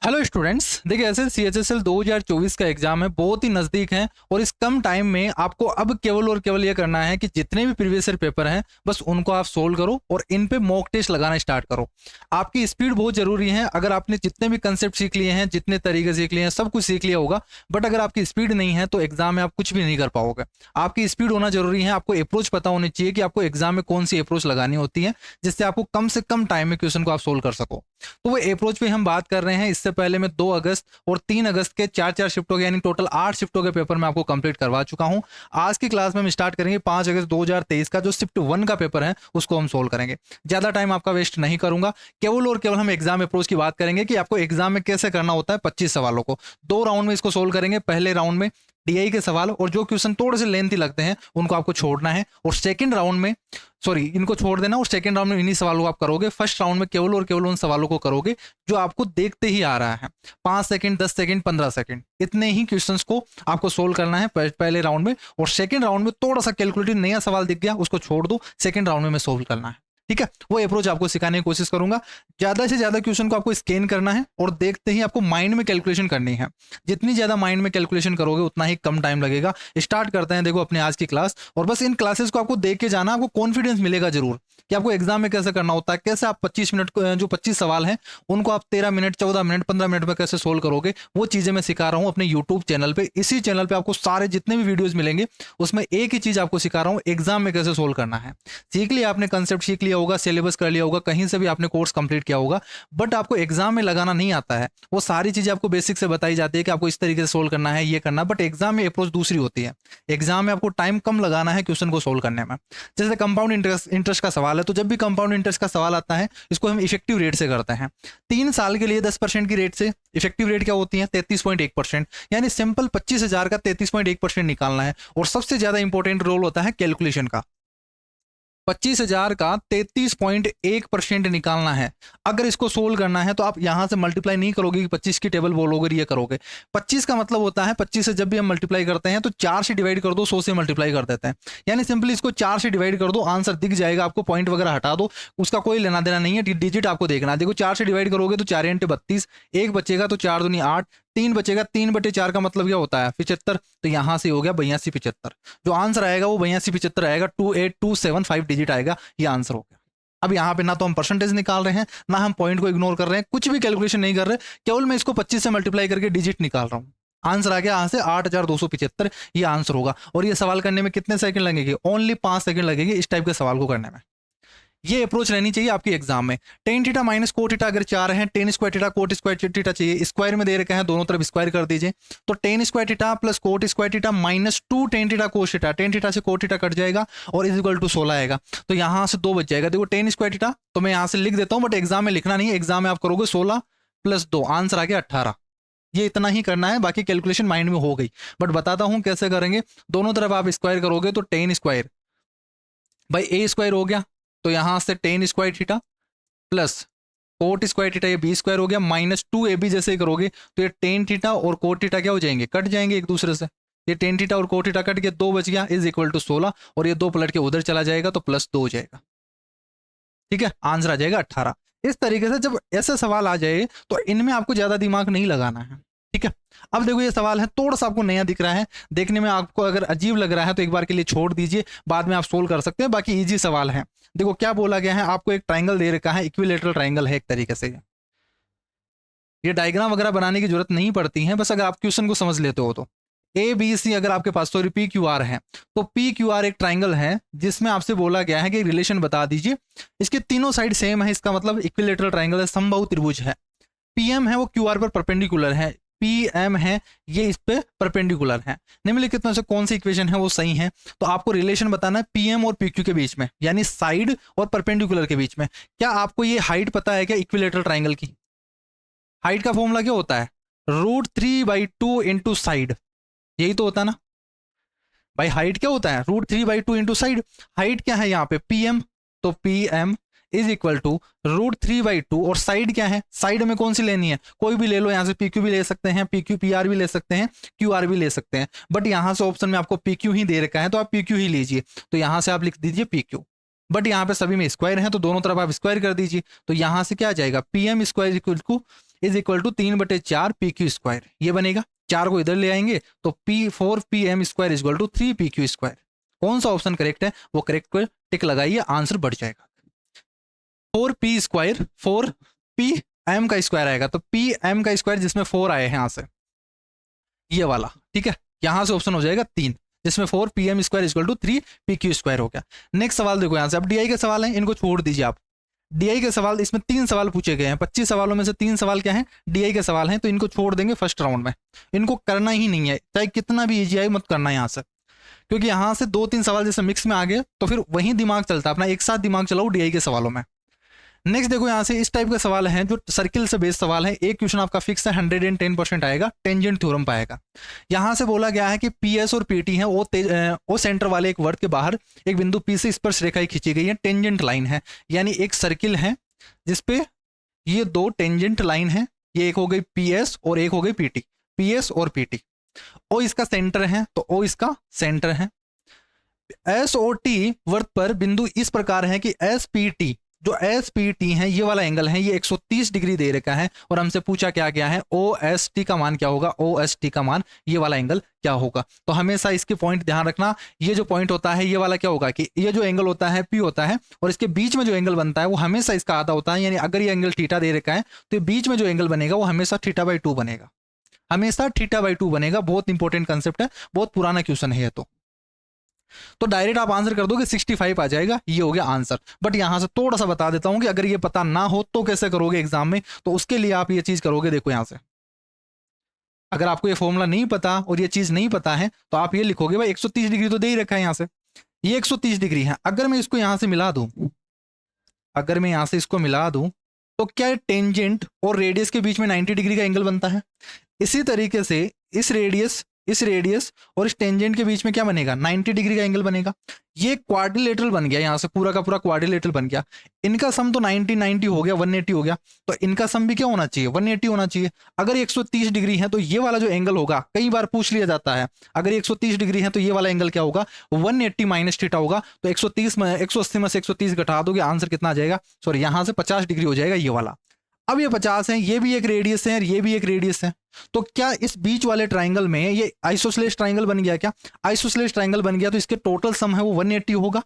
Hello students, देखिए ऐसे CHSL 2024 का एग्जाम है, बहुत ही नज़दीक है और इस कम टाइम में आपको अब केवल और केवल ये करना है कि जितने भी प्रीवियस ईयर पेपर हैं बस उनको आप सोल्व करो और इन पे मॉक टेस्ट लगाना स्टार्ट करो। आपकी स्पीड बहुत जरूरी है। अगर आपने जितने भी कंसेप्ट सीख लिए हैं, जितने तरीके सीख लिए हैं, सब कुछ सीख लिया होगा, बट अगर आपकी स्पीड नहीं है तो एग्जाम में आप कुछ भी नहीं कर पाओगे। आपकी स्पीड होना जरूरी है। आपको अप्रोच पता होनी चाहिए कि आपको एग्जाम में कौन सी अप्रोच लगानी होती है जिससे आपको कम से कम टाइम में क्वेश्चन को आप सोल्व कर सको। तो वो अप्रोच पे हम बात कर रहे हैं। इससे पहले मैं 2 अगस्त और 3 अगस्त के 4-4 शिफ्टों के यानी टोटल 8 शिफ्टों के पेपर मैं आपको कंप्लीट करवा चुका हूं। आज की क्लास में हम स्टार्ट करेंगे 5 अगस्त 2023 का जो शिफ्ट 1 का पेपर है उसको हम सोल्व करेंगे। ज्यादा टाइम आपका वेस्ट नहीं करूंगा। केवल और केवल हम एग्जाम अप्रोच की बात करेंगे कि आपको एग्जाम में कैसे करना होता है। 25 सवालों को 2 राउंड में इसको सोल्व करेंगे। पहले राउंड में DI के सवाल और जो क्वेश्चन थोड़े से लेंथी लगते हैं उनको आपको छोड़ना है और सेकंड राउंड में इनको छोड़ देना और सेकंड राउंड में इन्हीं सवालों को आप करोगे। फर्स्ट राउंड में केवल और केवल उन सवालों को करोगे जो आपको देखते ही आ रहा है। 5 सेकंड, 10 सेकंड, 15 सेकंड, इतने ही क्वेश्चंस को आपको सोल्व करना है पहले राउंड में। और सेकंड राउंड में थोड़ा सा कैलकुलेटिव नया सवाल दिख गया उसको छोड़ दो, सेकंड राउंड में सोल्व करना है। ठीक है, वो अप्रोच आपको सिखाने की कोशिश करूंगा। ज्यादा से ज्यादा क्वेश्चन को आपको स्कैन करना है और देखते ही आपको माइंड में कैलकुलेशन करनी है। जितनी ज्यादा माइंड में कैलकुलेशन करोगे उतना ही कम टाइम लगेगा। स्टार्ट करते हैं देखो अपने आज की क्लास। और बस इन क्लासेस को आपको देख के जाना, आपको कॉन्फिडेंस मिलेगा जरूर कि आपको एग्जाम में कैसे करना होता है, कैसे आप 25 मिनट जो 25 सवाल हैं उनको आप 13 मिनट, 14 मिनट, 15 मिनट में कैसे सोल्व करोगे। वो चीजें मैं सिखा रहा हूँ अपने यूट्यूब चैनल पे। इसी चैनल पे आपको सारे जितने भी वीडियोज मिलेंगे उसमें एक ही चीज आपको सिखा रहा हूँ, एग्जाम में कैसे सोल्व करना है। सीख लिया आपने, कंसेप्ट सीख लिया होगा, सिलेबस कर लिया होगा, कहीं से भी आपने कोर्स कंप्लीट किया होगा, बट आपको एग्जाम में लगाना नहीं आता है। वो सारी चीजें आपको बेसिक से बताई जाती है कि आपको इस तरीके से सोल्व करना है, ये करना, बट एग्जाम में अप्रोच दूसरी होती है। एग्जाम में आपको टाइम कम लगाना है क्वेश्चन को सोल्व करने में। जैसे कंपाउंड इंटरेस्ट का सवाल है, तो जब भी कंपाउंड इंटरेस्ट का सवाल आता है इसको हम इफेक्टिव रेट से करते हैं। 3 साल के लिए 10% की रेट से इफेक्टिव रेट क्या होती है? 33.1%। यानी सिंपल 25,000 का 33.1% निकालना है। और सबसे ज्यादा इंपॉर्टेंट रोल होता है कैलकुलेशन का। 25,000 का 33.1% निकालना है। अगर इसको सोल्व करना है तो आप यहां से मल्टीप्लाई नहीं करोगे कि 25 की टेबल बोलोगे, ये करोगे। 25 का मतलब होता है 25 से जब भी हम मल्टीप्लाई करते हैं तो 4 से डिवाइड कर दो, 100 से मल्टीप्लाई कर देते हैं। यानी सिंपली इसको 4 से डिवाइड कर दो, आंसर दिख जाएगा आपको। पॉइंट वगैरह हटा दो, उसका कोई लेना देना नहीं है, डिजिट आपको देखना है। देखो 4 से डिवाइड करोगे तो 4 × 32, 1 बचेगा तो 4 दूनी 8, 3 बचेगा, 3/4 का मतलब क्या होता है? 75। तो यहां से हो गया 8275। जो आंसर आएगा वो 8275 आएगा। 28275 डिजिट आएगा, ये आंसर हो गया। अब यहाँ पे ना तो हम परसेंटेज निकाल रहे हैं, ना हम पॉइंट को इग्नोर कर रहे हैं, कुछ भी कैलकुलेशन नहीं कर रहे, केवल मैं इसको 25 से मल्टीप्लाई करके डिजिट निकाल रहा हूँ। आंसर आ गया यहाँ से 8275, ये आंसर होगा। और ये सवाल करने में कितने सेकंड लगेंगे? ओनली 5 सेकंड लगेंगे इस टाइप के सवाल को करने में। ये अप्रोच रहनी चाहिए आपकी एग्जाम में। Tan theta minus cot theta अगर 4 है, ten square theta coat square theta चाहिए, स्क्वायर में दे रखे हैं, दोनों तरफ स्क्वायर कर दीजिए। तो ten square theta plus coat square theta minus 2 tan theta cot theta, tan theta से कोट थीटा कट जाएगा और इज इक्वल टू 16 आएगा। तो यहां से 2 बच जाएगा। देखो टेन स्क्वायर थीटा तो मैं यहां से लिख देता हूं, बट एग्जाम में लिखना नहीं है। एग्जाम में आप करोगे 16 + 2, आंसर आ गया 18। ये इतना ही करना है, बाकी कैलकुलेशन माइंड में हो गई। बट बताता हूं कैसे करेंगे। दोनों तरफ आप स्क्वायर करोगे तो ten square by A square हो गया, तो यहां से ten square theta plus coat square theta, ये बी स्क्वायर हो गया, माइनस 2ab जैसे ही करोगे तो ये टेन थीटा और कोट थीटा क्या हो जाएंगे? कट जाएंगे एक दूसरे से। ये टेन थीटा और कोट थीटा कट के 2 बच गया, इज इक्वल टू 16। और ये 2 पलट के उधर चला जाएगा तो +2 हो जाएगा। ठीक है, आंसर आ जाएगा 18। इस तरीके से जब ऐसे सवाल आ जाए तो इनमें आपको ज्यादा दिमाग नहीं लगाना है। ठीक है, अब देखो ये सवाल है, थोड़ा सा आपको नया दिख रहा है, देखने में आपको अगर अजीब लग रहा है तो एक बार के लिए छोड़ दीजिए, बाद में आप सोल्व कर सकते हैं। बाकी इजी सवाल है। देखो क्या बोला गया है, आपको एक ट्राइंगल दे रखा है, इक्विलेटरल ट्राइंगल है एक तरीके से। ये डायग्राम वगैरह बनाने की जरूरत नहीं पड़ती है, बस अगर आप क्वेश्चन को समझ लेते हो तो। ABC अगर आपके पास PQR है तो PQR एक ट्राइंगल है जिसमें आपसे बोला गया है कि रिलेशन बता दीजिए। इसके तीनों साइड सेम है, इसका मतलब इक्विलेटरल ट्राइंगल है, समबाहु त्रिभुज है। PM है वो QR पर परपेंडिकुलर है, PM है ये इस पे परपेंडिकुलर है। निम्नलिखित में से कौन सी इक्वेशन है वो सही है? तो आपको रिलेशन बताना है PM और PQ के बीच में, यानी साइड और परपेंडिकुलर के बीच में। क्या आपको ये हाइट पता है क्या इक्विलेटरल ट्राइंगल की? हाइट का फॉर्मूला क्या होता है? √3/2 इंटू साइड, यही तो होता है ना भाई। हाइट क्या होता है? √3/2 इंटू साइड। हाइट क्या है यहाँ पे? PM। तो PM इज इक्वल टू √3/2 और साइड क्या है? साइड में कौन सी लेनी है? कोई भी ले लो, यहाँ से PQ भी ले सकते हैं, PR भी ले सकते हैं, QR भी ले सकते हैं, बट यहाँ से ऑप्शन में आपको PQ ही दे रखा है तो आप PQ ही लीजिए। तो यहाँ से आप लिख दीजिए PQ। बट यहाँ पे सभी में स्क्वायर है तो दोनों तरफ आप स्क्वायर कर दीजिए, तो यहाँ से क्या आ जाएगा, P M square is equal to 3/4 P Q square, ये बनेगा। 4 को इधर ले आएंगे तो P4PM square is equal to 3PQ square. कौन सा ऑप्शन करेक्ट है वो करेक्ट पर टिक लगाइए, आंसर बढ़ जाएगा। 4P स्क्वायर 4PM का स्क्वायर आएगा, तो PM का स्क्वायर जिसमें 4 आए हैं यहाँ से, ये वाला, ठीक है, यहाँ से ऑप्शन हो जाएगा 3, जिसमें 4PM square is equal to 3PQ square हो गया। नेक्स्ट सवाल देखो यहाँ से, अब डीआई के सवाल हैं, इनको छोड़ दीजिए आप। डीआई के सवाल, इसमें 3 सवाल पूछे गए हैं, 25 सवालों में से 3 सवाल क्या हैं, डीआई के सवाल हैं, तो इनको छोड़ देंगे फर्स्ट राउंड में, इनको करना ही नहीं है, चाहे कितना भी इजी आए मत करना यहाँ से, क्योंकि यहाँ से 2-3 सवाल जैसे मिक्स में आ गए तो फिर वही दिमाग चलता है अपना, एक साथ दिमाग चलाओ डीआई के सवालों में। नेक्स्ट देखो यहाँ से इस टाइप के सवाल हैं जो सर्किल से बेस्ड सवाल है, एक क्वेश्चन आपका फिक्स है 110% आएगा, टेंजेंट थ्योरम पाएगा। यहाँ से बोला गया है कि पीएस और पीटी है वो सेंटर वाले एक वर्ड के बाहर एक बिंदु पी से स्पर्श रेखाएं खींची गई है, टेंजेंट लाइन है, यानी एक सर्किल है जिसपे ये 2 टेंजेंट लाइन है, ये एक हो गई पीएस और एक हो गई पीटी, पीएस और पीटी। ओ इसका सेंटर है तो ओ इसका सेंटर है। एस और टी वर्त पर बिंदु इस प्रकार है कि एस पी टी, जो एस पी टी है ये वाला एंगल है, ये 130 डिग्री दे रखा है, और हमसे पूछा क्या गया है ओ एस टी का मान क्या होगा, ओ एस टी का मान ये वाला एंगल क्या होगा। तो हमेशा इसके पॉइंट ध्यान रखना, ये जो पॉइंट होता है ये वाला क्या होगा कि ये जो एंगल होता है पी होता है, और इसके बीच में जो एंगल बनता है वो हमेशा इसका आधा होता है, यानी अगर ये एंगल थीटा दे रखा है तो बीच में जो एंगल बनेगा वो हमेशा θ/2 बनेगा, हमेशा θ/2 बनेगा। बहुत इंपॉर्टेंट कंसेप्ट है, बहुत पुराना क्वेश्चन है ये। तो डायरेक्ट आप आंसर कर दोगे 65 आ जाएगा, ये हो गया आंसर। बट यहां से थोड़ा सा बता देता हूं कि अगर ये पता ना हो तो कैसे करोगे एग्जाम में, तो उसके लिए आप ये चीज करोगे, देखो यहां से अगर आपको ये फॉर्मूला नहीं पता और ये चीज नहीं पता है तो आप ये लिखोगे भाई 130 डिग्री तो दे ही रखा है, यहां से ये 130 डिग्री है, अगर मैं इसको यहां से मिला दूं, अगर मैं यहां से इसको मिला दूं तो क्या टेंजेंट और रेडियस के बीच में 90 डिग्री का एंगल बनता है। इसी तरीके से इस रेडियस और इस टेंजेंट के बीच में क्या बनेगा, 90 डिग्री का एंगल बनेगा। ये क्वाड्रिलेटरल बन गया, यहां से पूरा का पूरा क्वाड्रिलेटरल बन गया। इनका सम तो 90 हो गया, 180 हो गया, तो इनका सम भी क्या होना चाहिए, 180 होना चाहिए। अगर 130 डिग्री है तो ये वाला जो एंगल होगा, कई बार पूछ लिया जाता है, अगर 130 डिग्री है तो ये वाला एंगल क्या होगा, 180 माइनस थीटा होगा। तो 180 में से 130 घटा दोगे, आंसर कितना आ जाएगा, सॉरी यहां से 50 डिग्री हो जाएगा ये वाला। अब ये 50 है, ये भी एक रेडियस है और ये भी एक रेडियस है, तो क्या इस बीच वाले ट्राइंगल में ये आइसोसेलेस ट्राइंगल बन गया, क्या आइसोसेलेस ट्राइंगल बन गया, तो इसके टोटल सम है वो 180 होगा।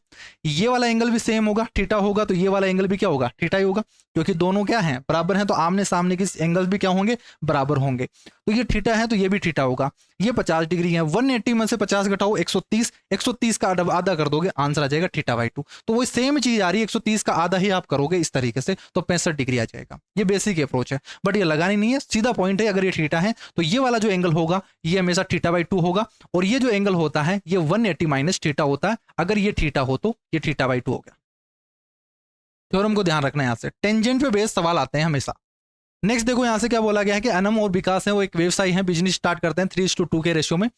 ये वाला एंगल भी सेम होगा, थीटा होगा, तो ये वाला एंगल भी क्या होगा, थीटा ही होगा, क्योंकि दोनों क्या हैं, बराबर हैं, तो आमने सामने के एंगल्स भी क्या होंगे, बराबर होंगे। तो ये थीटा है तो ये भी थीटा होगा। ये 50 डिग्री है, 180 में से 50 घटाओ 130 का आधा कर दोगे, आंसर आ जाएगा θ/2। तो वो सेम चीज आ रही है, 130 का आधा ही आप करोगे इस तरीके से, तो 65 डिग्री आ जाएगा। ये बेसिक अप्रोच है, बट ये लगानी नहीं है, सीधा पॉइंट है, अगर ये थीटा है तो ये वाला जो एंगल होगा ये हमेशा θ/2 होगा, और ये जो एंगल होता है ये 180 माइनस थीटा होता है, अगर ये थीटा हो तो ये θ/2 हो गया। थ्योरम को ध्यान रखना, यहां से टेंजेंट पे बेस्ड सवाल आते हैं हमेशा। नेक्स्ट देखो यहां से क्या बोला गया है कि अनम और विकास है वो एक व्यवसाय है, बिजनेस स्टार्ट करते हैं 3:2 के रेशियो में,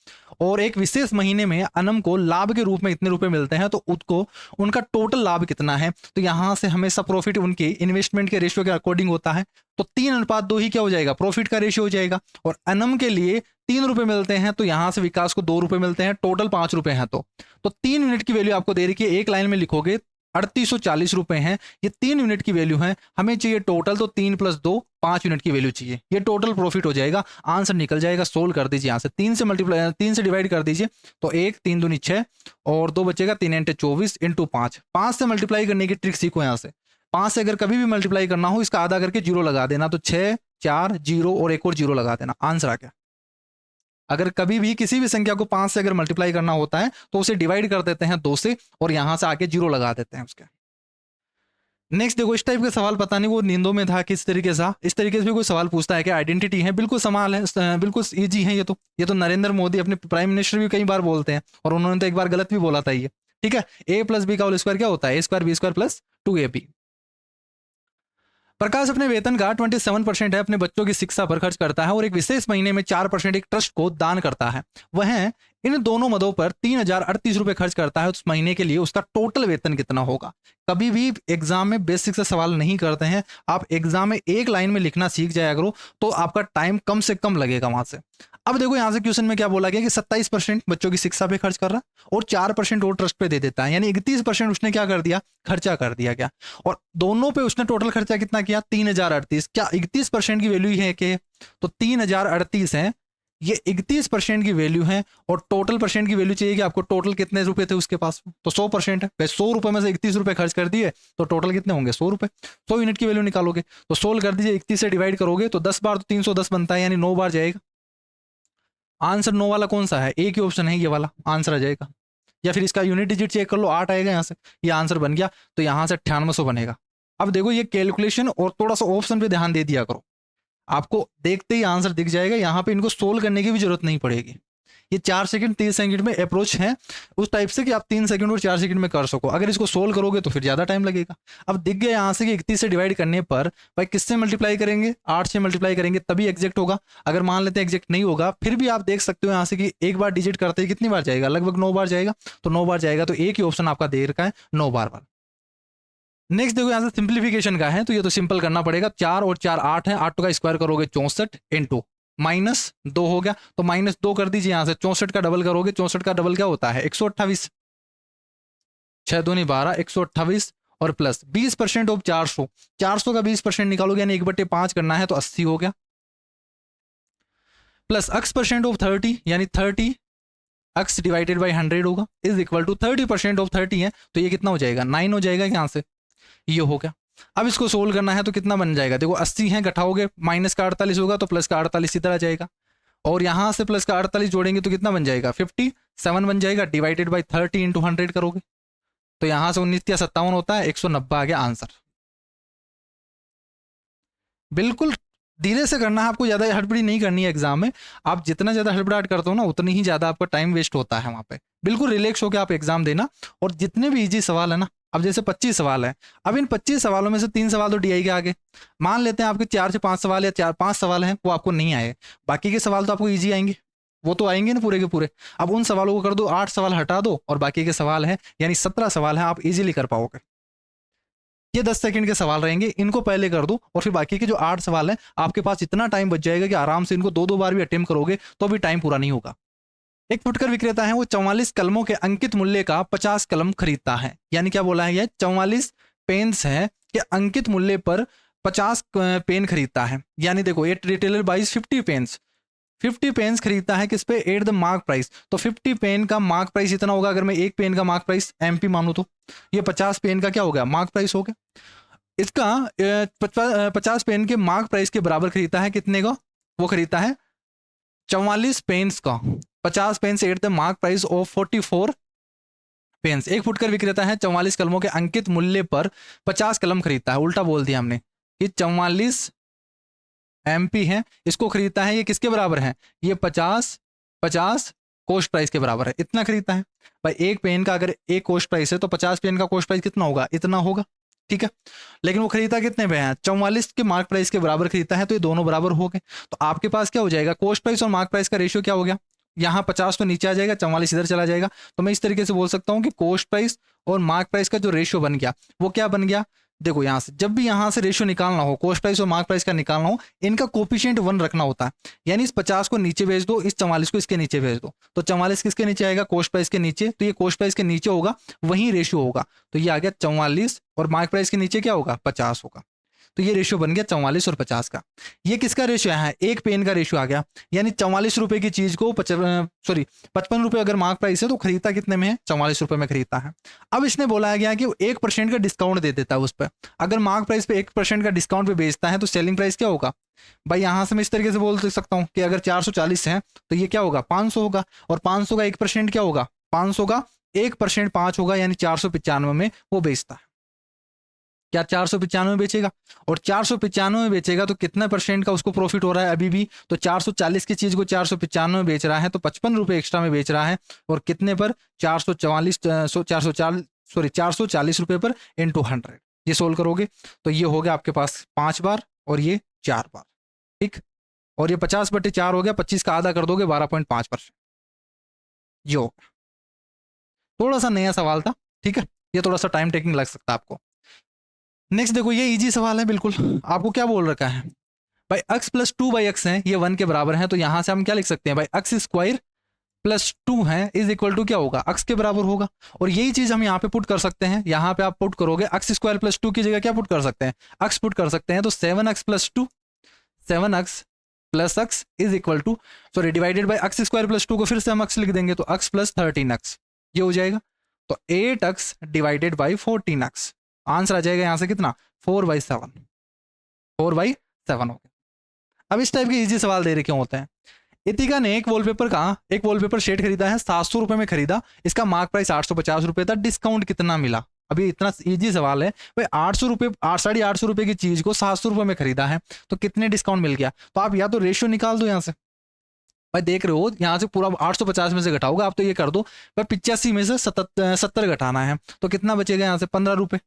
और एक विशेष महीने में अनम को लाभ के रूप में इतने रुपए मिलते हैं, तो उसको उनका टोटल लाभ कितना है। तो यहां से हमेशा प्रॉफिट उनके इन्वेस्टमेंट के रेशियो के अकॉर्डिंग होता है, तो 3:2 ही क्या हो जाएगा, प्रॉफिट का रेशियो हो जाएगा। और अनम के लिए 3 रुपए मिलते हैं, तो यहां से विकास को 2 रुपए मिलते हैं, टोटल 5 रुपए हैं। तो 3 यूनिट की वैल्यू आपको दे रखी है, एक लाइन में लिखोगे 3840 रुपए हैं, ये 3 यूनिट की वैल्यू है, हमें चाहिए टोटल, तो 3 + 2 5 यूनिट की वैल्यू चाहिए, ये टोटल प्रॉफिट हो जाएगा, आंसर निकल जाएगा। सोल्व कर दीजिए, यहां से 3 से डिवाइड कर दीजिए, तो 1 3 दूनी 6 और 2 बचेगा, 3 × 24 × 5। 5 से मल्टीप्लाई करने की ट्रिक सीखो यहां से। 5 से अगर कभी भी मल्टीप्लाई करना हो, इसका आधा करके 0 लगा देना, तो 6 4 0 और एक और 0 लगा देना, आंसर आ गया। अगर कभी भी किसी भी संख्या को 5 से अगर मल्टीप्लाई करना होता है तो उसे डिवाइड कर देते हैं 2 से, और यहां से आके 0 लगा देते हैं उसके। नेक्स्ट देखो इस टाइप के सवाल, पता नहीं वो नींदों में था किस तरीके से, इस तरीके से भी कोई सवाल पूछता है कि आइडेंटिटी है, बिल्कुल सवाल है, बिल्कुल इजी है। ये तो नरेंद्र मोदी अपने प्राइम मिनिस्टर भी कई बार बोलते हैं, और उन्होंने तो एक बार गलत भी बोला था ये, ठीक है। a + b का होल स्क्वायर क्या होता है, a² b² + 2ab। प्रकाश अपने वेतन का 27% है अपने बच्चों की शिक्षा पर खर्च करता है, और एक विशेष महीने में 4% एक ट्रस्ट को दान करता है। वह इन दोनों मदों पर 3038 रुपए खर्च करता है उस महीने के लिए, उसका टोटल वेतन कितना होगा। कभी भी एग्जाम में बेसिक से सवाल नहीं करते हैं, आप एग्जाम में एक लाइन में लिखना सीख जाया करो तो आपका टाइम कम से कम लगेगा वहां से। अब देखो यहां से क्वेश्चन में क्या बोला गया कि 27% बच्चों की शिक्षा पे खर्च कर रहा है और 4% और ट्रस्ट पे दे देता है, यानी 31% उसने क्या कर दिया, खर्चा कर दिया गया। और दोनों पे उसने टोटल खर्चा कितना किया, 3038। क्या 31% की वैल्यू है कि, तो 3038 है, ये 31% की वैल्यू है और टोटल परसेंट की वैल्यू चाहिए कि आपको टोटल कितने रुपए थे उसके पास, तो 100% है। भाई 100 रुपए में से 31 रुपए खर्च कर दिए तो टोटल कितने होंगे, 100 रुपए। 100 यूनिट की वैल्यू निकालोगे तो सोल्व कर दीजिए, 31 से डिवाइड करोगे तो 10 बार तो 310 बनता है, यानी 9 बार जाएगा। आंसर 9 वाला कौन सा है, एक ही ऑप्शन है ये वाला, आंसर आ जाएगा। या फिर इसका यूनिट डिजिट चेक कर लो, 8 आएगा यहाँ से, ये आंसर बन गया। तो यहाँ से 9800 बनेगा। अब देखो ये कैलकुलेशन और थोड़ा सा ऑप्शन पे ध्यान दे दिया करो, आपको देखते ही आंसर दिख जाएगा, यहाँ पे इनको सोल्व करने की भी जरूरत नहीं पड़ेगी। ये 4 सेकंड 3 सेकंड में अप्रोच है उस टाइप से कि आप 3 सेकंड और 4 सेकंड में कर सको। अगर इसको सोल्व करोगे तो फिर ज्यादा टाइम लगेगा। अब दिख गया यहाँ से कि 31 से डिवाइड करने पर भाई किससे मल्टीप्लाई करेंगे, 8 से मल्टीप्लाई करेंगे तभी एग्जैक्ट होगा। अगर मान लेते हैं एग्जैक्ट नहीं होगा, फिर भी आप देख सकते हो यहाँ से कि एक बार डिजिट करते ही कितनी बार जाएगा, लगभग 9 बार जाएगा। तो 9 बार जाएगा तो एक ही ऑप्शन आपका दे रखा है 9 बार। नेक्स्ट देखो यहाँ से सिंप्लीफिकेशन का है, तो ये तो सिंपल करना पड़ेगा। 4 और 4 8 है, 8 का स्क्वायर करोगे 64 इंटू -2 हो गया, तो -2 कर दीजिए यहाँ से। 64 का डबल करोगे, 64 का डबल क्या होता है 128, 6 दूनी 12, 128 और प्लस 20% ऑफ 400, 400 का 20% निकालोगे यानी 1/5 करना है तो 80 हो गया, प्लस x% ऑफ 30 यानी 30 x डिवाइडेड बाई 100 होगा, इज इक्वल टू 30% ऑफ 30 है तो ये कितना हो जाएगा 9 हो जाएगा यहाँ से, ये हो गया। अब इसको सोल्व करना है तो कितना बन जाएगा, देखो 80 है, घटाओगे माइनस का 48 होगा तो प्लस का 48 इधर आ जाएगा, और यहां से प्लस का 48 जोड़ेंगे तो कितना बन जाएगा 57 बन जाएगा, डिवाइडेड बाई 30 इंटू 100 करोगे तो यहां से 19 या 57 होता है, 190 आ गया आंसर। बिल्कुल धीरे से करना है, आपको ज्यादा हड़बड़ी नहीं करनी है एग्जाम में। आप जितना ज्यादा हड़बड़ाहट करते हो ना उतनी ही ज्यादा आपका टाइम वेस्ट होता है वहां पे। बिल्कुल रिलैक्स होकर आप एग्जाम देना, और जितने भी इजी सवाल है ना, अब जैसे 25 सवाल है, अब इन 25 सवालों में से 3 सवाल तो डीआई के आगे, मान लेते हैं आपके 4 से 5 सवाल या 4-5 सवाल हैं वो आपको नहीं आए, बाकी के सवाल तो आपको ईजी आएंगे, वो तो आएंगे ना पूरे के पूरे। अब उन सवालों को कर दो, 8 सवाल हटा दो और बाकी के सवाल हैं यानी 17 सवाल हैं, आप इजीली कर पाओगे। ये 10 सेकंड के सवाल रहेंगे, इनको पहले कर दो और फिर बाकी के जो 8 सवाल हैं आपके पास इतना टाइम बच जाएगा कि आराम से इनको 2-2 बार भी अटेम्प्ट करोगे तो भी टाइम पूरा नहीं होगा। एक फुटकर विक्रेता है, वो 44 कलमों के अंकित मूल्य का 50 कलम खरीदता है, यानी क्या बोला है, ये 44 पेन्स है कि अंकित मूल्य पर 50 पेन खरीदता है। यानी देखो ये रिटेलर बाइज 50 पेन्स खरीदता है किस पे, एट द मार्क प्राइस। तो 50 पेन का मार्क प्राइस इतना होगा, अगर मैं एक पेन का मार्क प्राइस MP मानू तो ये 50 पेन का क्या हो गया, मार्क प्राइस हो गया। इसका 50 पेन के मार्क प्राइस के बराबर खरीदता है कितने का, वो खरीदता है 44 पेन्स का, 50 pence at the mark price of 44 pence. एक फुटकर विक्रेता है 44 कलमों के अंकित मूल्य पर 50 कलम खरीदता है, उल्टा बोल दिया हमने, ये 44 MP है, इसको खरीदता है, ये किसके बराबर है, ये 50 कोस्ट प्राइस के बराबर है, इतना खरीदता है। भाई एक पेन का अगर एक कोस्ट प्राइस है तो 50 पेन का कोस्ट प्राइस कितना होगा, इतना होगा, ठीक है। लेकिन वो खरीदता कितने पे है, 44 के मार्क प्राइस के बराबर खरीदता है, तो ये दोनों बराबर हो गए। तो आपके पास क्या हो जाएगा, कोस्ट प्राइस और मार्क प्राइस का रेशियो क्या हो गया, यहाँ 50 तो नीचे आ जाएगा, 44 इधर चला जाएगा। तो मैं इस तरीके से बोल सकता हूँ कि कोस्ट प्राइस और मार्क प्राइस का जो रेशियो बन गया वो क्या बन गया, देखो यहाँ से जब भी यहाँ से रेशियो निकालना हो, कोस्ट प्राइस और मार्क प्राइस का निकालना हो, इनका कोफिशिएंट 1 रखना होता है, यानी इस 50 को नीचे भेज दो, इस 44 को इसके नीचे भेज दो, तो 44 किसके नीचे आएगा, कोस्ट प्राइस के नीचे, तो ये कोस्ट प्राइस के नीचे होगा, वही रेशियो होगा, तो ये आ गया 44 और मार्क प्राइस के नीचे क्या होगा 50 होगा, तो ये रेशियो बन गया 44 और 50 का। ये किसका रेशियो है, एक पेन का रेशियो आ गया, यानी 44 रुपए की चीज को 55 रुपए अगर मार्क प्राइस है तो खरीदता कितने में है, 44 रुपए में खरीदता है। अब इसने बोला गया कि वो 1% का डिस्काउंट दे देता है उस पर, अगर मार्क प्राइस पे 1% का डिस्काउंट पे बेचता है तो सेलिंग प्राइस क्या होगा, भाई यहां से मैं इस तरीके से बोल सकता हूं कि अगर 440 है तो ये क्या होगा 500 होगा, और 500 का 1% क्या होगा, 500 का 1% 5 होगा, यानी 495 में वो बेचता है। क्या 495 में बेचेगा, और 495 में बेचेगा तो कितना परसेंट का उसको प्रॉफिट हो रहा है अभी भी, तो 440 की चीज को 495 में बेच रहा है तो 55 रुपए एक्स्ट्रा में बेच रहा है, और कितने पर 440 रुपए पर इंटू 100। ये सोल्व करोगे तो ये हो गया आपके पास 5 बार और ये 4 बार, ठीक, और ये 50/4 हो गया, 25 का आधा कर दोगे 12.5%। ये हो गया। थोड़ा सा नया सवाल था, ठीक है, ये थोड़ा सा टाइम टेकिंग लग सकता है आपको। नेक्स्ट देखो, ये इजी सवाल है बिल्कुल। आपको क्या बोल रखा है भाई, x plus two by x है, ये 1 के बराबर है, तो यहां से हम क्या लिख सकते हैं भाई, एक्स स्क्वायर प्लस 2 है इज इक्वल टू क्या होगा, x के बराबर होगा। और यही चीज हम यहाँ पे पुट कर सकते हैं, यहाँ पे आप पुट करोगे एक्स स्क्वायर प्लस 2 की जगह क्या पुट कर सकते हैं, x पुट कर सकते हैं, तो 7x plus 2, 7x plus x is equal to, sorry divided by X square plus 2 को फिर से हम x लिख देंगे, तो x प्लस 13x ये हो जाएगा। तो 8x divided by 14x, answer आ जाएगा यहाँ से कितना, 4/7, 4/7 हो गया। अब इस टाइप के इजी सवाल दे रखे होते हैं। इतिका ने एक वॉलपेपर शेड खरीदा है, 700 रुपए में खरीदा, इसका मार्क प्राइस 850 रुपए था, डिस्काउंट कितना मिला। अभी इतना इजी सवाल है भाई, 800 रुपए 850 रुपए की चीज को 700 रुपए में खरीदा है, तो कितने डिस्काउंट मिल गया। तो आप या तो रेशियो निकाल दो यहाँ से, भाई देख रहे हो यहाँ से पूरा 850 में से घटाओगे आप, तो ये कर दो भाई 85 में से 70 घटाना है, तो कितना बचेगा यहाँ से 15 रुपए।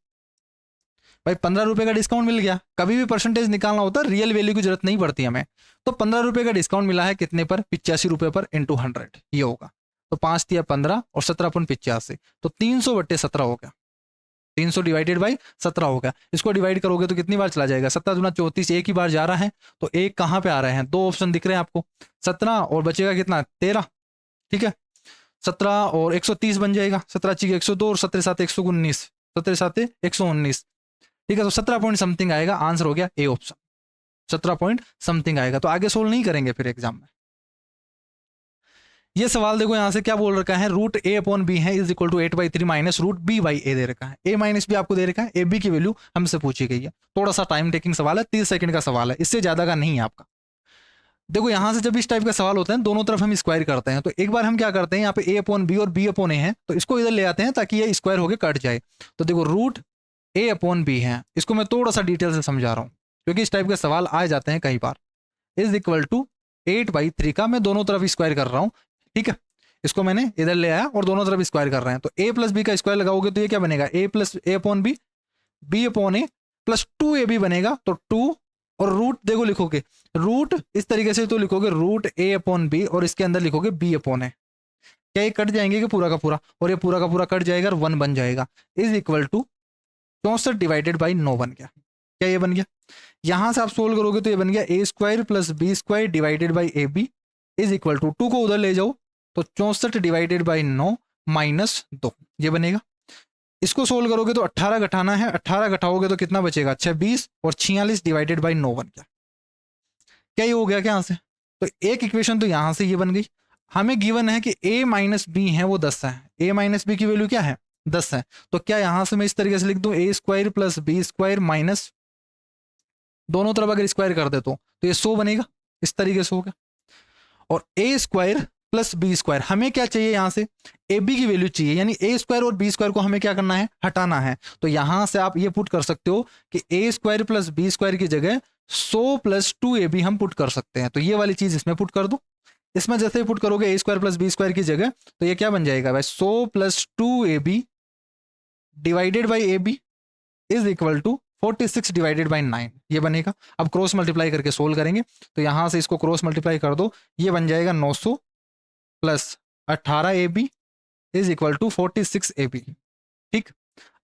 भाई 15 रुपए का डिस्काउंट मिल गया। कभी भी परसेंटेज निकालना होता है, रियल वैल्यू की जरूरत नहीं पड़ती हमें। तो 15 रुपए का डिस्काउंट मिला है कितने पर, 85 रुपए पर इंटू 100 ये होगा। तो 5 तिया 15 और 17/85, तो 300/17 हो गया। 300 डिवाइडेड बाई 17 हो गया। इसको डिवाइड करोगे तो कितनी बार चला जाएगा, 17 दूना 34, एक ही बार जा रहा है। तो एक कहाँ पे आ रहे हैं, 2 ऑप्शन दिख रहे हैं आपको, 17 और बचेगा कितना 13, ठीक है। 17 और 130 बन जाएगा, 17 × 102 और 17 × 7 119, 17 × 7 119, ठीक है। तो 17 पॉइंट समथिंग आएगा, आंसर हो गया ए ऑप्शन, 17 पॉइंट समथिंग आएगा। तो आगे सोल्व नहीं करेंगे फिर एग्जाम में। ये सवाल देखो यहाँ से क्या बोल रखा है, रूट ए अपॉन बी है is equal to 8/3 minus root B by A दे रखा है। ए माइनस बी आपको दे रखा है, ए बी की वैल्यू हमसे पूछी गई है। थोड़ा सा टाइम टेकिंग सवाल है, 30 सेकंड का सवाल है, इससे ज्यादा का नहीं है आपका। देखो यहाँ से जब इस टाइप का सवाल होता है, दोनों तरफ हम स्क्वायर करते हैं, तो एक बार हम क्या करते हैं, यहाँ पे ए अपॉन बी और बी अपॉन ए है, तो इसको इधर ले आते हैं ताकि ये स्क्वायर होकर कट जाए। तो देखो रूट ए अपॉन बी है, इसको मैं थोड़ा सा डिटेल से समझा रहा हूँ क्योंकि इस टाइप के सवाल आ जाते हैं कई बार। इज इक्वल टू 8/3 का मैं दोनों तरफ स्क्वायर कर रहा हूँ, ठीक है। इसको मैंने इधर ले आया और दोनों तरफ स्क्वायर कर रहे हैं, तो ए प्लस बी का स्क्वायर लगाओगे तो ये क्या बनेगा, ए प्लस ए अपॉन बी, बी अपॉन ए प्लस 2ab बनेगा। तो 2 और रूट देखो लिखोगे, रूट इस तरीके से तो लिखोगे रूट ए अपॉन बी और इसके अंदर लिखोगे बी अपॉन ए। क्या ये कट जाएंगे कि पूरा का पूरा, और ये पूरा का पूरा कट जाएगा और 1 बन जाएगा। Is equal to 64 divided by 9 बन गया। क्या ये बन गया, यहां से आप सोल्व करोगे तो ये बन गया A square plus B square divided by A B is equal to 2 को उधर ले जाओ तो 64 डिवाइडेड बाई 9 माइनस 2 ये बनेगा। इसको सोल्व करोगे तो 18 घटाना है, 18 घटाओगे तो कितना बचेगा 26 और 46 डिवाइडेड बाई 9 बन गया। क्या ये हो गया क्या यहाँ से, तो एक इक्वेशन तो यहाँ से ये बन गई। हमें गिवन है कि a माइनस बी है वो 10 है, a माइनस बी की वैल्यू क्या है 10 है। तो क्या यहाँ से मैं इस तरीके से लिख दूं A square plus B square minus, दोनों तरफ अगर स्क्वायर कर दे तो ये 100 बनेगा, इस तरीके से होगा। और ए स्क्वायर प्लस बी स्क्वायर, हमें क्या चाहिए यहाँ से, ए बी की वैल्यू चाहिए, यानी ए स्क्वायर और बी स्क्वायर को हमें क्या करना है, हटाना है। तो यहां से आप ये पुट कर सकते हो कि ए स्क्वायर प्लस बी स्क्वायर की जगह 100 प्लस 2ab हम पुट कर सकते हैं। तो ये वाली चीज इसमें पुट कर दो। इसमें जैसे ही पुट करोगे A square plus B square की जगह, तो ये क्या बन जाएगा भाई 100 plus 2ab divided by A B is equal to 46 divided by 9 ये बनेगा। अब क्रॉस मल्टीप्लाई करके सोल्व करेंगे, तो यहां से इसको क्रॉस मल्टीप्लाई कर दो, ये बन जाएगा 900 plus 18ab is equal to 46ab, ठीक।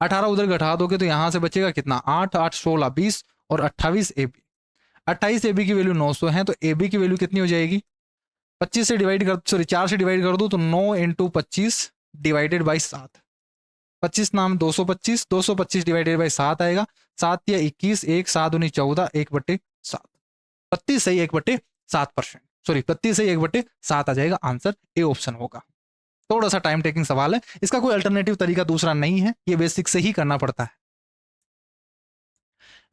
18 उधर घटा दोगे तो यहां से बचेगा कितना 8 8 16 20 और 28ab, 28ab की वैल्यू 900 है, तो ab की वैल्यू कितनी हो जाएगी 25 से डिवाइड कर, सॉरी 4 से डिवाइड कर दो तो 9 इंटू 25 डिवाइडेड बाई 7, 25 नाम 225, 225 डिवाइडेड बाई 7 आएगा, 7 या 21, 1 7 19 14, 1/7, 32 सही 1/7%, सॉरी 32 सही 1/7 आ जाएगा, आंसर ए ऑप्शन होगा। थोड़ा सा टाइम टेकिंग सवाल है, इसका कोई अल्टरनेटिव तरीका दूसरा नहीं है, ये बेसिक से ही करना पड़ता है।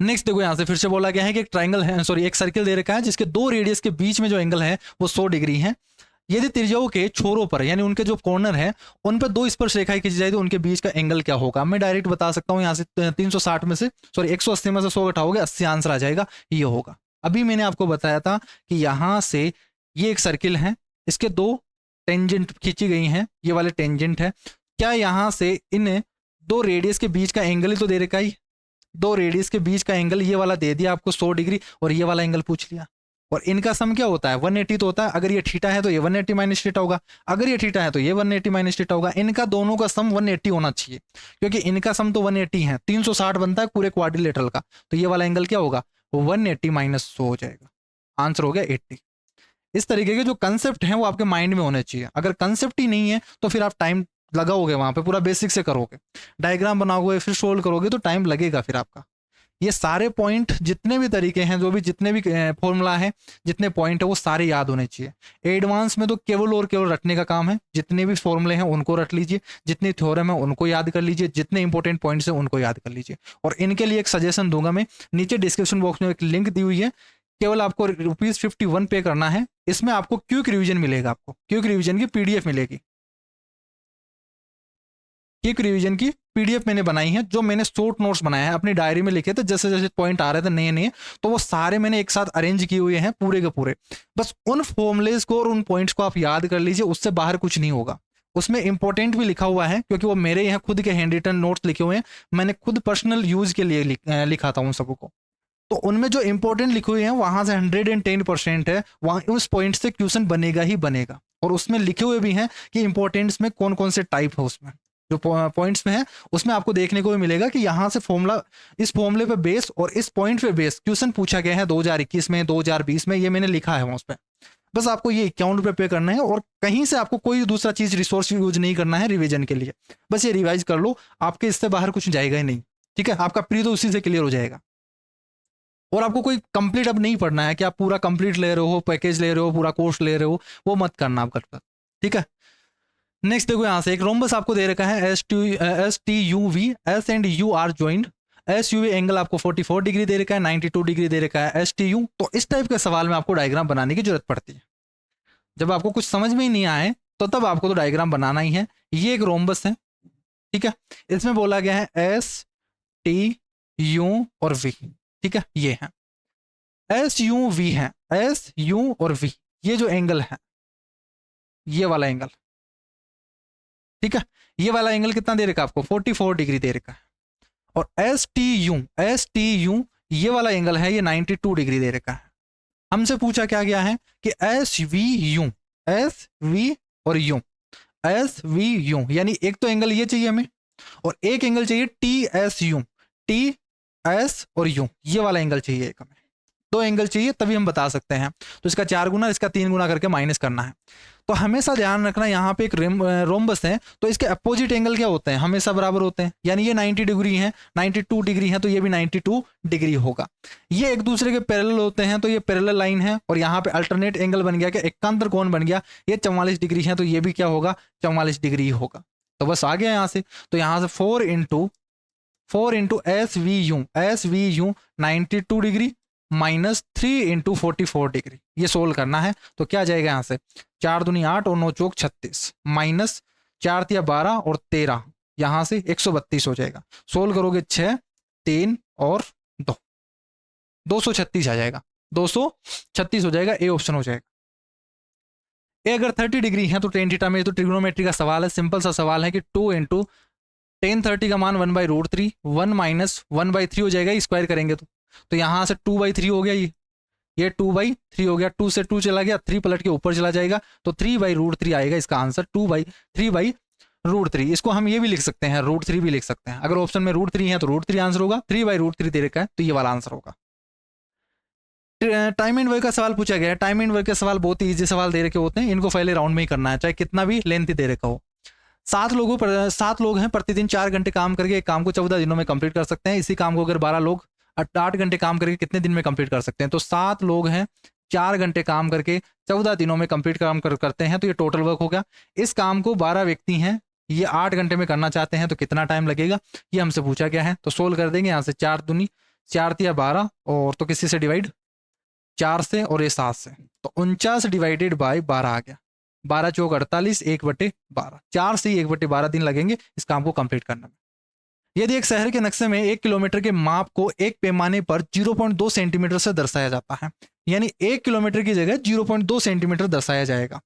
नेक्स्ट देखो यहां से फिर से बोला गया है कि एक ट्राइंगल है, सॉरी एक सर्किल दे रखा है जिसके 2 रेडियस के बीच में जो एंगल है वो 100 डिग्री है। यदि त्रिज्याओं के छोरों पर यानी उनके जो कॉर्नर है उन पर 2 स्पर्श रेखाएं खींची जाए तो उनके बीच का एंगल क्या होगा। मैं डायरेक्ट बता सकता हूं, यहाँ से 360 में से, सॉरी 180 में से 100 घटाओगे 80 आंसर आ जाएगा, ये होगा। अभी मैंने आपको बताया था कि यहां से ये एक सर्किल है, इसके 2 टेंजेंट खींची गई हैं, ये वाले टेंजेंट है। क्या यहां से इन 2 रेडियस के बीच का एंगल ही तो दे रखा है, 2 रेडियस के बीच का एंगल ये वाला दे दिया आपको 100 डिग्री और ये वाला एंगल पूछ लिया, और इनका सम क्या होता है 180 तो होता है, अगर ये थीटा है तो ये 180 माइनस थीटा होगा, अगर ये थीटा है तो ये 180 माइनस थीटा होगा। इनका दोनों का सम 180 होना चाहिए, क्योंकि इनका सम तो 180 है, 360 बनता है पूरे क्वाड्रिलेटरल का, तो ये वाला एंगल क्या होगा 180 माइनस 100 हो जाएगा, आंसर हो गया 80। इस तरीके के जो कंसेप्ट हैं वो आपके माइंड में होने चाहिए। अगर कंसेप्ट ही नहीं है तो फिर आप टाइम लगाओगे वहां पे, पूरा बेसिक से करोगे, डायग्राम बनाओगे फिर सोल्व करोगे तो टाइम लगेगा फिर आपका। ये सारे पॉइंट जितने भी तरीके हैं, जो भी जितने भी फॉर्मूला है, जितने पॉइंट है वो सारे याद होने चाहिए। एडवांस में तो केवल और केवल रटने का काम है, जितने भी फॉर्मूले हैं उनको रट लीजिए, जितनी थ्योरम है उनको याद कर लीजिए, जितने इंपॉर्टेंट पॉइंट्स हैं उनको याद कर लीजिए। और इनके लिए एक सजेशन दूंगा मैं, नीचे डिस्क्रिप्शन बॉक्स में एक लिंक दी हुई है, केवल आपको ₹51 पे करना है, इसमें आपको क्विक रिवीजन मिलेगा, आपको क्विक रिवीजन की पीडीएफ मिलेगी। क्विक रिवीजन की पीडीएफ मैंने बनाई है, जो मैंने शॉर्ट नोट्स बनाए हैं, अपनी डायरी में लिखे थे, जैसे जैसे पॉइंट आ रहे थे नए नए, तो वो सारे मैंने एक साथ अरेंज किए हुए हैं पूरे के पूरे। बस उन फॉर्मुलेज को और उन पॉइंट्स को आप याद कर लीजिए, उससे बाहर कुछ नहीं होगा। उसमें इंपॉर्टेंट भी लिखा हुआ है, क्योंकि वो मेरे यहाँ खुद के हैंड रिटन नोट्स लिखे हुए हैं, मैंने खुद पर्सनल यूज के लिए लिखा था उन सबको। तो उनमें जो इंपॉर्टेंट लिखे हुए हैं वहां से 110% है, वहां उस पॉइंट से क्वेश्चन बनेगा ही बनेगा। और उसमें लिखे हुए भी हैं कि इंपॉर्टेंट्स में कौन कौन से टाइप है, उसमें जो पॉइंट्स में है उसमें आपको देखने को भी मिलेगा कि यहाँ से फॉर्मूला, इस फॉर्मूले पे बेस और इस पॉइंट पे बेस क्वेश्चन पूछा गया है 2021 में, 2020 में, ये मैंने लिखा है उस पर। बस आपको ये ₹51 पे करना है, और कहीं से आपको कोई दूसरा चीज रिसोर्स यूज नहीं करना है रिवीजन के लिए। बस ये रिवाइज कर लो, आपके इससे बाहर कुछ जाएगा ही नहीं, ठीक है। आपका प्री तो उसी से क्लियर हो जाएगा। और आपको कोई कंप्लीट अब नहीं पढ़ना है कि आप पूरा कंप्लीट ले रहे हो, पैकेज ले रहे हो, पूरा कोर्स ले रहे हो, वो मत करना आप करता, ठीक है। नेक्स्ट देखो, यहाँ से एक रोम्बस आपको दे रखा है STUV, S and U are joint. SUV angle आपको 44 डिग्री दे रखा है, 92 डिग्री दे रखा है STU। तो इस टाइप के सवाल में आपको डायग्राम बनाने की जरूरत पड़ती है। जब आपको कुछ समझ में ही नहीं आए तो तब आपको तो डायग्राम बनाना ही है। ये एक रोम्बस है, ठीक है। इसमें बोला गया है STU और V, ठीक है। ये है SUV है, SU और V, ये जो एंगल है, ये वाला एंगल, ठीक है। ये वाला एंगल कितना दे रखा है आपको 44 डिग्री दे रखा है। और STU ये वाला एंगल है, ये 92 डिग्री दे रखा है। हमसे पूछा क्या गया है कि SV और U, SVU, यानी एक तो एंगल ये चाहिए हमें, और एक एंगल चाहिए TSU, TS और U, ये वाला एंगल चाहिए एक हमें। दो एंगल चाहिए तभी हम बता सकते हैं। तो इसका 4 गुना, इसका 3 गुना करके माइनस करना है। तो हमेशा ध्यान रखना, यहाँ पे एक रोम्बस है तो इसके अपोजिट एंगल क्या होते हैं, हमेशा बराबर होते हैं। यानी ये 90 डिग्री है, 92 डिग्री है, तो ये भी 92 डिग्री होगा। ये एक दूसरे के पैरेलल होते हैं, तो ये पैरेलल लाइन है। और यहाँ पे अल्टरनेट एंगल बन गया, क्या एकांतर कोण बन गया, ये 44 डिग्री है, तो ये भी क्या होगा 44 डिग्री होगा। तो बस आ गया यहाँ से। तो यहाँ से 4 into SVU 92 degree minus 3 into 44 degree, ये सोल्व करना है। तो क्या जाएगा यहाँ से 4 दूनी 8 और 9 चौक 36, माइनस 4 तिया 12 और 13, यहाँ से 132 हो जाएगा। सोल्व करोगे 6, 3 और 2, 236 आ जाएगा, 236 हो जाएगा। ए ऑप्शन हो जाएगा। ए अगर 30 डिग्री है तो टेन थीटा में, तो ट्रिग्नोमेट्री का सवाल है, सिंपल सा सवाल है कि 2 इंटू टेन 30 का मान 1/√3, 1 माइनस 1/3 हो जाएगा, स्क्वायर करेंगे तो यहाँ से 2/3 हो गया, ये 2/3 हो गया, 2 से 2 चला गया, 3 पलट के ऊपर चला जाएगा, तो 3/√3 आएगा इसका आंसर, 3/3 इसको हम ये भी लिख सकते हैं, √3 भी लिख सकते हैं। अगर ऑप्शन में √3 है तो √3 आंसर होगा, 3/√3 दे रखा है तो ये वाला आंसर होगा। टाइम एंड वर्क का सवाल पूछा गया है। टाइम एंड वर्क के सवाल बहुत ही ईजी सवाल दे रखे होते हैं, इनको पहले राउंड में ही करना है, चाहे कितना भी लेंथ दे रखा हो। 7 लोग हैं, प्रतिदिन 4 घंटे काम करके एक काम को 14 दिनों में कंप्लीट कर सकते हैं। इसी काम को अगर 12 लोग 8 घंटे काम करके कितने दिन में कंप्लीट कर सकते हैं? तो 7 लोग हैं, 4 घंटे काम करके 14 दिनों में कंप्लीट काम करते हैं, तो ये टोटल वर्क हो गया। इस काम को 12 व्यक्ति हैं, ये 8 घंटे में करना चाहते हैं, तो कितना टाइम लगेगा, ये हमसे पूछा गया है। तो सोल्व कर देंगे यहाँ से, 4 दूनी 4 तिया 12, और तो किसी से डिवाइड 4 से, और ये 7 से, तो 49 डिवाइडेड बाय 12 आ गया, 12 चौक 48, 1/12, 4 से 1/12 दिन लगेंगे इस काम को कंप्लीट करने में। यदि एक शहर के नक्शे में 1 किलोमीटर के माप को एक पैमाने पर 0.2 सेंटीमीटर से दर्शाया जाता है, यानी 1 किलोमीटर की जगह 0.2 सेंटीमीटर दर्शाया जाएगा,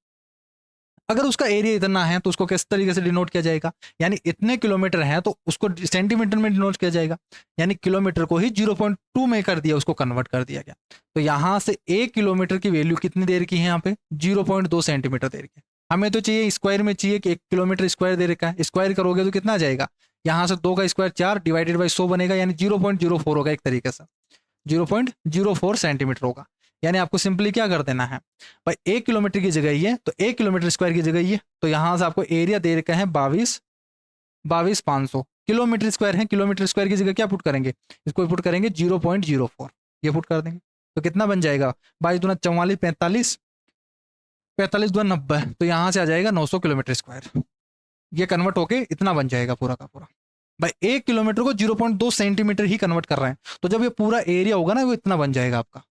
अगर उसका एरिया इतना है तो उसको किस तरीके से डिनोट किया जाएगा, यानी इतने किलोमीटर हैं तो उसको सेंटीमीटर में डिनोट किया जाएगा, यानी किलोमीटर को ही 0.2 में कर दिया, उसको कन्वर्ट कर दिया गया। तो यहाँ से 1 किलोमीटर की वैल्यू कितनी देर की है, यहाँ पे 0.2 सेंटीमीटर देर की। हमें तो चाहिए स्क्वायर में, चाहिए कि 1 किलोमीटर स्क्वायर दे रखा है, स्क्वायर करोगे तो कितना आ जाएगा, यहाँ से 2 का स्क्वायर 4 डिवाइडेड बाई 100 बनेगा, यानी 0.04 होगा, एक तरीके से 0.04 सेंटीमीटर होगा। यानी आपको सिंपली क्या कर देना है भाई, 1 किलोमीटर की जगह ये, तो 1 किलोमीटर स्क्वायर की जगह ये, तो यहाँ से आपको एरिया दे रखा है 22,500 किलोमीटर स्क्वायर है। किलोमीटर स्क्वायर की जगह क्या पुट करेंगे, इसको पुट करेंगे 0.04, ये पुट कर देंगे तो कितना बन जाएगा, 22 दूना 44, 45, 45 दूना 90, तो यहाँ से आ जाएगा 900 किलोमीटर स्क्वायर। ये कन्वर्ट होके इतना बन जाएगा पूरा का पूरा। भाई 1 किलोमीटर को 0.2 सेंटीमीटर ही कन्वर्ट कर रहे हैं, तो जब ये पूरा एरिया होगा ना वो इतना बन जाएगा आपका।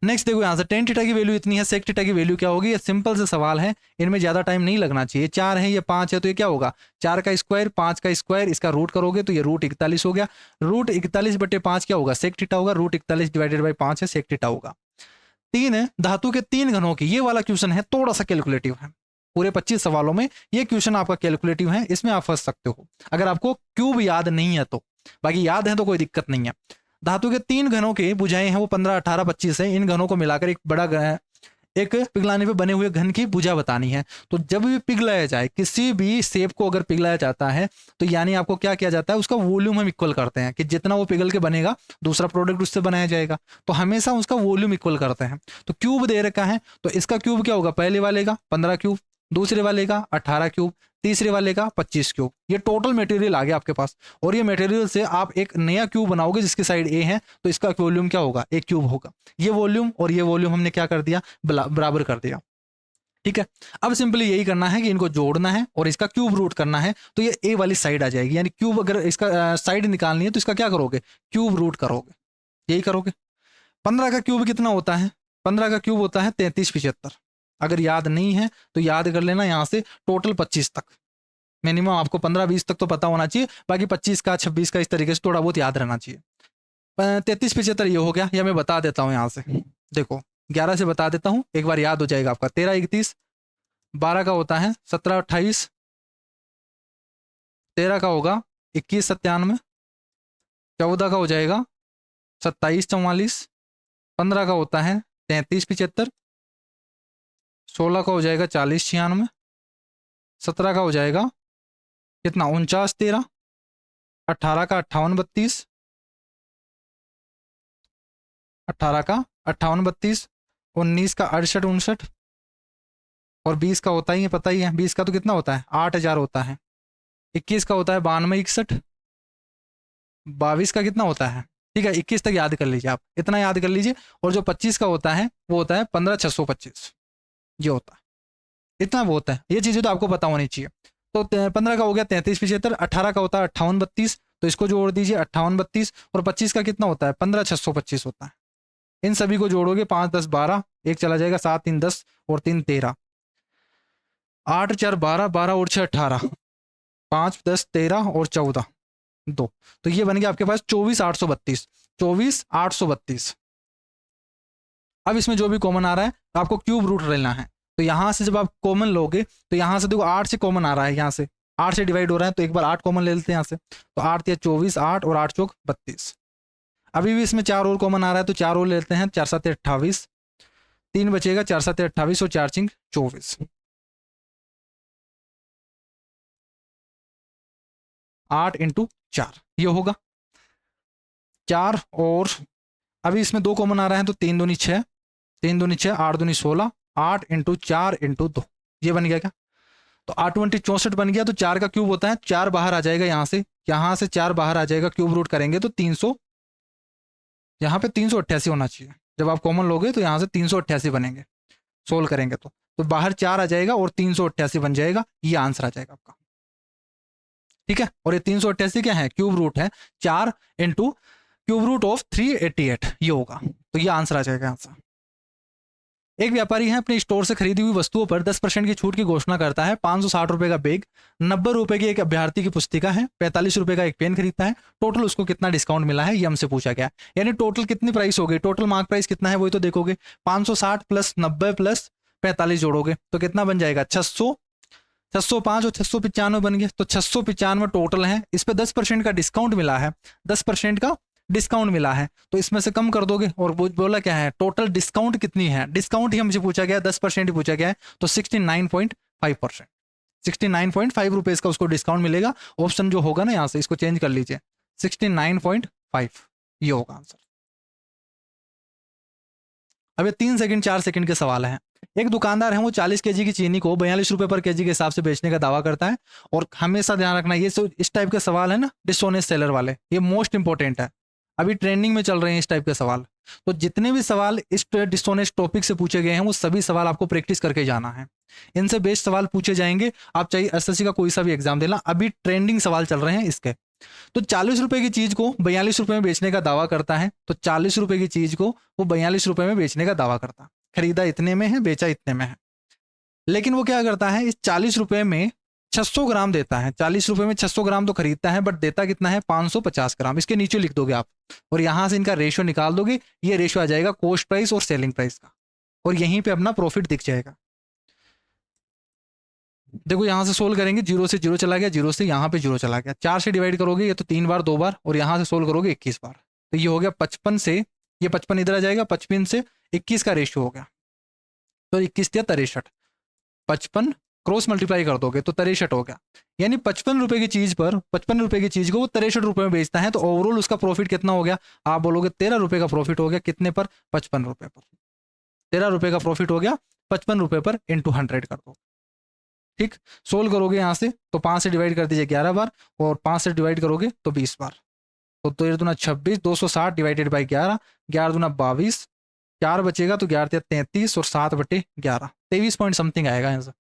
नेक्स्ट देखो यहाँ से टेन थीटा की वैल्यू इतनी है, सेक थीटा की वैल्यू क्या होगी, ये सिंपल से सवाल है, इनमें ज्यादा टाइम नहीं लगना चाहिए। 4 है, ये 5 है, तो ये क्या होगा, 4 का स्क्वायर 5 का स्क्वायर, इसका रूट करोगे तो ये रूट 41 हो गया। रूट 41/5 क्या होगा, सेक थीटा होगा। रूट 41 डिवाइडेड बाई 5 है, सेक थीटा होगा। 3 है, धातु के 3 घनों की, ये वाला क्वेश्चन है थोड़ा सा कैलकुलेटिव है, पूरे 25 सवालों में ये क्वेश्चन आपका कैलकुलेटिव है, इसमें आप फंस सकते हो अगर आपको क्यूब याद नहीं है तो। बाकी याद है तो कोई दिक्कत नहीं है। धातु के 3 घनों के भुजाएं हैं वो 15, 18, 25 है। इन घनों को मिलाकर एक बड़ा एक पिघलाने पे बने हुए घन की भुजा बतानी है। तो जब भी पिघलाया जाए, किसी भी सेब को अगर पिघलाया जाता है तो यानी आपको क्या किया जाता है, उसका वॉल्यूम हम इक्वल करते हैं कि जितना वो पिघल के बनेगा दूसरा प्रोडक्ट उससे बनाया जाएगा, तो हमेशा उसका वॉल्यूम इक्वल करते हैं। तो क्यूब दे रखा है, तो इसका क्यूब क्या होगा, पहले वाले का 15 क्यूब, दूसरे वाले का 18 क्यूब, तीसरे वाले का 25 क्यूब। ये टोटल मटेरियल आ गया आपके पास, और ये मटेरियल से आप एक नया क्यूब बनाओगे जिसकी साइड ए है, तो इसका वॉल्यूम क्या होगा, एक क्यूब होगा। ये वॉल्यूम और ये वॉल्यूम हमने क्या कर दिया, बराबर कर दिया। ठीक है, अब सिंपली यही करना है कि इनको जोड़ना है और इसका क्यूब रूट करना है, तो ये ए वाली साइड आ जाएगी। यानी क्यूब अगर इसका साइड निकालनी है तो इसका क्या करोगे, क्यूब रूट करोगे, यही करोगे। 15 का क्यूब कितना होता है, 15 का क्यूब होता है 3375। अगर याद नहीं है तो याद कर लेना, यहाँ से टोटल 25 तक मिनिमम आपको 15-20 तक तो पता होना चाहिए, बाकी 25 का 26 का इस तरीके से थोड़ा बहुत याद रहना चाहिए। 3375 ये हो गया, या मैं बता देता हूँ यहाँ से, देखो 11 से बता देता हूँ, एक बार याद हो जाएगा आपका। 13 31, 12 का होता है 17 28, 13 का होगा 21 97, 14 का हो जाएगा 27 44, 15 का होता है 33 75, 16 का हो जाएगा 40 96, 17 का हो जाएगा कितना 49 13, 18 का 58 32, 18 का 58 32, 19 का 68 59, और 20 का होता ही है, पता ही है 20 का तो कितना होता है 8000 होता है। 21 का होता है 92 61, 22 का कितना होता है, ठीक है 21 तक याद कर लीजिए आप, इतना याद कर लीजिए। और जो 25 का होता है वो होता है 15 625, ये होता है, इतना वो होता है। ये चीज़ें तो आपको पता होनी चाहिए। तो 15 का हो गया 33 75, 18 का होता है 58 32, तो इसको जोड़ दीजिए 58 32, और 25 का कितना होता है 15 625 होता है। इन सभी को जोड़ोगे 5 10 12, एक चला जाएगा 7 3 10 और 3 13, 8 4 12, 12 और 6 18, 5 10 13 और 14 2, तो ये बन गया आपके पास 24 832, 24 832। अब इसमें जो भी कॉमन आ रहा है आपको क्यूब रूट लेना है। तो यहाँ से जब आप कॉमन लोगे तो यहाँ से देखो 8 से कॉमन आ रहा है, यहाँ से 8 से डिवाइड हो रहा है, तो एक बार 8 कॉमन ले लेते हैं यहाँ से, तो 8 या 24 8 और 8 चौक 32। अभी भी इसमें 4 और कॉमन आ रहा है, तो 4 और ले लेते हैं, 4 7 28, 3 बचेगा, 4 7 28 और 4 5 24, 8 × 4 ये होगा 4। और अभी इसमें 2 कॉमन आ रहा है, तो 3 दूनी 6, 3 दूनी 6, 8 दूनी 16, 8 × 4 × 2, ये बन गया क्या, तो 8 20 64 बन गया। तो 4 का क्यूब होता है, 4 बाहर आ जाएगा यहाँ से 4 बाहर आ जाएगा, क्यूब रूट करेंगे तो 300, यहाँ पे 388 होना चाहिए। जब आप कॉमन लोगे तो यहाँ से 388 बनेंगे, सोल्व करेंगे तो बाहर 4 आ जाएगा और 388 बन जाएगा, ये आंसर आ जाएगा आपका। ठीक है, और ये 388 क्या है, क्यूब रूट है 4 × क्यूब रूट ऑफ 388, ये होगा, तो ये आंसर आ जाएगा यहाँ से। एक व्यापारी है अपने स्टोर से खरीदी हुई वस्तुओं पर 10% की छूट की घोषणा करता है। 560 रुपए का बैग, 90 रुपए की एक अभ्यर्थी की पुस्तिका है, 45 रुपए का एक पेन खरीदता है। टोटल उसको कितना डिस्काउंट मिला है, ये हमसे पूछा गया। यानी टोटल कितनी प्राइस हो गई, टोटल मार्क प्राइस कितना है वही तो देखोगे। 560 प्लस 90 प्लस 45 जोड़ोगे तो कितना बन जाएगा 600, 605 और 695 बन गया। तो 695 टोटल है, इस पे 10% का डिस्काउंट मिला है, 10% का डिस्काउंट मिला है, तो इसमें से कम कर दोगे। और वो बोला क्या है, टोटल डिस्काउंट कितनी है, डिस्काउंट ही हमसे पूछा गया, 10% ही पूछा गया है, तो 69.5%, 69.5 रुपीज का उसको डिस्काउंट मिलेगा। ऑप्शन जो होगा ना यहाँ से इसको चेंज कर लीजिए, 69.5 ये होगा आंसर। अब ये 3 सेकंड 4 सेकंड के सवाल हैं। एक दुकानदार है, वो 40 केजी की चीनी को 42 रुपए पर केजी के हिसाब से बेचने का दावा करता है। और हमेशा ध्यान रखना, ये इस टाइप के सवाल है ना डिसऑनेस्ट सेलर वाले, ये मोस्ट इंपॉर्टेंट है, अभी ट्रेंडिंग में चल रहे हैं इस टाइप के सवाल। तो जितने भी सवाल इस डिसऑनेस्ट टॉपिक से पूछे गए हैं वो सभी सवाल आपको प्रैक्टिस करके जाना है, इनसे बेस्ड सवाल पूछे जाएंगे। आप चाहे एसएससी का कोई सा भी एग्जाम देना, अभी ट्रेंडिंग सवाल चल रहे हैं इसके। तो 40 रुपए की चीज को 42 रुपए में बेचने का दावा करता है, तो 40 रुपए की चीज को वो 42 रुपए में बेचने का दावा करता है। खरीदा इतने में है, बेचा इतने में है, लेकिन वो क्या करता है, इस 40 रुपए में 600 ग्राम देता है। 40 रुपए में 600 ग्राम तो खरीदता है, बट देता कितना है 550 ग्राम। इसके नीचे लिख दोगे आप और यहां से इनका रेशियो निकाल दोगे, ये रेशियो आ जाएगा कॉस्ट प्राइस और सेलिंग प्राइस का, और यहीं पे अपना प्रॉफिट दिख जाएगा। देखो यहां से सोल्व करेंगे, 0 से 0 चला गया, 0 से यहां पे 0 चला गया, 4 से डिवाइड करोगे ये तो 3 बार 2 बार, और यहां से सोल्व करोगे 21 बार, तो ये हो गया 55 से, ये 55 इधर आ जाएगा, 55 से 21 का रेशियो हो गया, तो 21 या 63, 55 क्रॉस मल्टीप्लाई कर दोगे तो 63 हो गया। यानी 55 रुपए की चीज पर, 55 रुपए की चीज को वो 63 रुपए में बेचता है, तो ओवरऑल उसका प्रॉफिट कितना हो गया, आप बोलोगे 13 रुपए का प्रॉफिट हो गया। कितने पर, 55 रुपए पर, 13 रुपए का प्रॉफिट हो गया 55 रुपए पर, इंटू 100 कर दो। ठीक, सोल्व करोगे यहां से तो 5 से डिवाइड कर दीजिए 11 बार, और 5 से डिवाइड करोगे तो 20 बार, तो 13 दूना 26, 260 डिवाइडेड बाई 11, 11 दूना 22, 4 बचेगा तो 11 33, और 7/11, 23 पॉइंट समथिंग आएगा आंसर।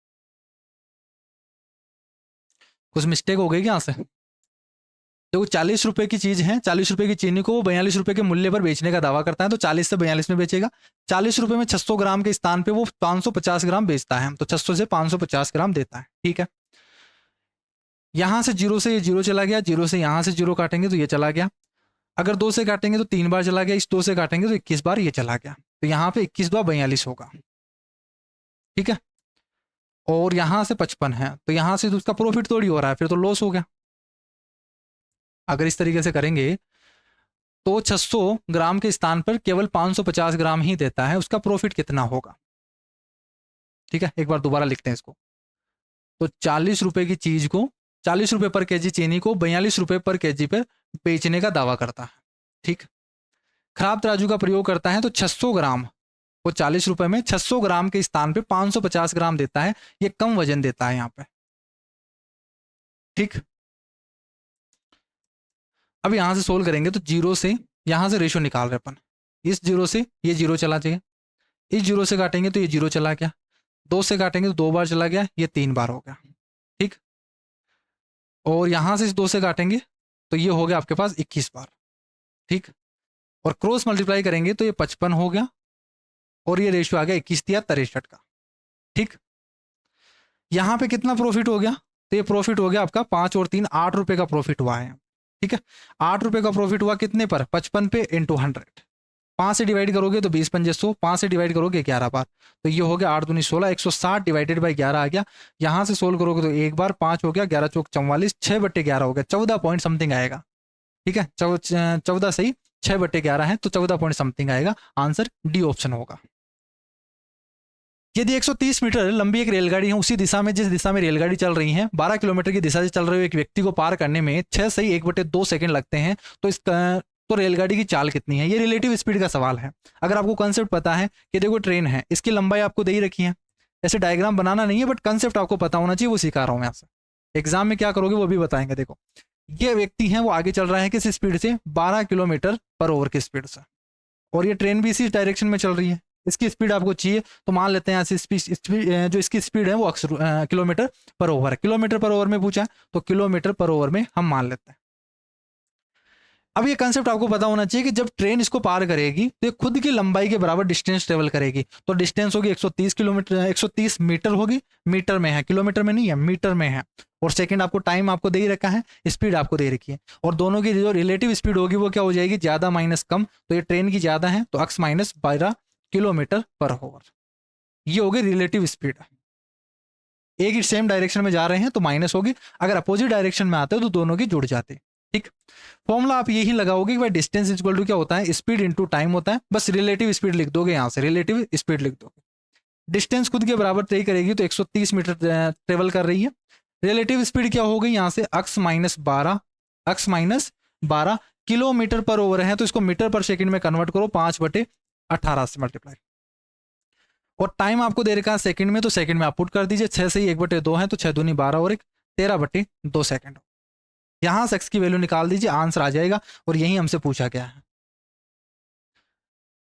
कुछ मिस्टेक हो गई क्या यहाँ से? देखो 40 रुपए की चीज है, 40 रुपए की चीनी को वो 42 रुपए के मूल्य पर बेचने का दावा करता है, तो 40 से 42 में बेचेगा। 40 रुपए में 600 ग्राम के स्थान पे वो 550 ग्राम बेचता है, तो 600 से 550 ग्राम देता है। ठीक है, यहां से 0 से ये 0 चला गया, 0 से यहां से 0 काटेंगे तो ये चला गया, अगर 2 से काटेंगे तो 3 बार चला गया, इस 2 से काटेंगे तो 21 बार ये चला गया, तो यहाँ पे 21 बार 42 होगा। ठीक है, और यहां से 55 है, तो यहां से तो उसका प्रॉफिट थोड़ी हो रहा है, फिर तो लॉस हो गया। अगर इस तरीके से करेंगे तो 600 ग्राम के स्थान पर केवल 550 ग्राम ही देता है, उसका प्रॉफिट कितना होगा? ठीक है, एक बार दोबारा लिखते हैं इसको। तो 40 रुपए की चीज को, 40 रुपए पर केजी चीनी को 42 रुपए पर केजी पर बेचने का दावा करता है। ठीक, खराब तराजू का प्रयोग करता है, तो 600 ग्राम, वो 40 रुपए में 600 ग्राम के स्थान पे 550 ग्राम देता है, ये कम वजन देता है यहाँ पे। ठीक, अब यहां से सोल्व करेंगे तो 0 से यहां से रेशियो निकाल रहे अपन, इस 0 से ये 0 चला जाएगा, इस 0 से काटेंगे तो ये 0 चला गया, 2 से काटेंगे तो 2 बार चला गया, ये 3 बार हो गया। ठीक, और यहां से इस 2 से काटेंगे तो ये हो गया आपके पास 21 बार। ठीक, और क्रॉस मल्टीप्लाई करेंगे तो ये 55 हो गया, और ये रेशियो आ गया 21 या 63 का। ठीक, यहां पे कितना प्रॉफिट हो गया, तो ये प्रॉफिट हो गया आपका 5 और 3 8 रुपए का प्रॉफिट हुआ है। ठीक है, 8 रुपए का प्रॉफिट हुआ कितने पर, 55 पे इंटू 100, 5 से डिवाइड करोगे तो 20 पंजे 100, 5 से डिवाइड करोगे 11 बार, तो ये हो गया 8 दूनी 16, 160 डिवाइडेड बाई 11 आ गया। यहां से सोल्व करोगे तो एक बार 5 हो गया, 11 चौक 44, 6/11 हो गया, 14 पॉइंट समथिंग आएगा। ठीक है, 14 सही, 6/11 है तो 14 पॉइंट समथिंग आएगा, आंसर डी ऑप्शन होगा। यदि 130 मीटर लंबी एक रेलगाड़ी है, उसी दिशा में जिस दिशा में रेलगाड़ी चल रही है, 12 किलोमीटर की दिशा से चल रहे हुए एक व्यक्ति को पार करने में 6 सही 1/2 सेकंड लगते हैं, तो इसका तो रेलगाड़ी की चाल कितनी है? ये रिलेटिव स्पीड का सवाल है। अगर आपको कंसेप्ट पता है कि देखो ट्रेन है, इसकी लंबाई आपको दे ही रखी है, ऐसे डायग्राम बनाना नहीं है, बट कंसेप्ट आपको पता होना चाहिए, वो सिखा रहा हूं मैं यहाँ से। एग्जाम में क्या करोगे वो भी बताएंगे। देखो ये व्यक्ति है, वो आगे चल रहा है किस स्पीड से, 12 किलोमीटर पर ओवर की स्पीड से, और ये ट्रेन भी इसी डायरेक्शन में चल रही है, इसकी स्पीड आपको चाहिए, तो मान लेते हैं जो इसकी स्पीड है वो किलोमीटर पर ओवर है, किलोमीटर पर ओवर में पूछा तो किलोमीटर पर ओवर में हम मान लेते हैं। अब ये कंसेप्ट आपको पता होना चाहिए कि जब ट्रेन इसको पार करेगी तो ये खुद की लंबाई के बराबर डिस्टेंस ट्रेवल करेगी, तो डिस्टेंस होगी 130 किलोमीटर, 130 मीटर होगी, मीटर में है, किलोमीटर में नहीं है, मीटर में है, और सेकंड आपको टाइम आपको दे ही रखा है, स्पीड आपको दे रखी है, और दोनों की जो रिलेटिव स्पीड होगी वो क्या हो जाएगी, ज्यादा माइनस कम, तो ये ट्रेन की ज्यादा है तो x माइनस 12 किलोमीटर पर ओवर। ये हो गई रिलेटिव स्पीड। एक ही सेम डायरेक्शन में जा रहे हैं तो माइनस होगी, अगर अपोजिट डायरेक्शन में आते हो तो दोनों की जुड़ जाते हैं। ठीक, फॉर्मूला आप यही लगाओगे कि भाई डिस्टेंस इक्वल टू क्या होता है, स्पीड इनटू टाइम होता है। बस रिलेटिव स्पीड लिख दोगे, यहां से रिलेटिव स्पीड लिख दोगे। डिस्टेंस खुद के बराबर तय करेगी तो 130 मीटर ट्रेवल कर रही है। रिलेटिव स्पीड क्या हो गई यहाँ से, अक्स माइनस 12 किलोमीटर पर ओवर है, तो इसको मीटर पर सेकंड में कन्वर्ट करो, 5/18 से मल्टीप्लाई। और टाइम आपको दे रखा है सेकंड में, तो सेकंड में आप पुट कर दीजिए, 6 से ही 1/2 है, तो 6 दूनी 12 और 1 13/2 सेकंड। यहां से एक्स की वैल्यू निकाल दीजिए, आंसर आ जाएगा। और यही हमसे पूछा गया है।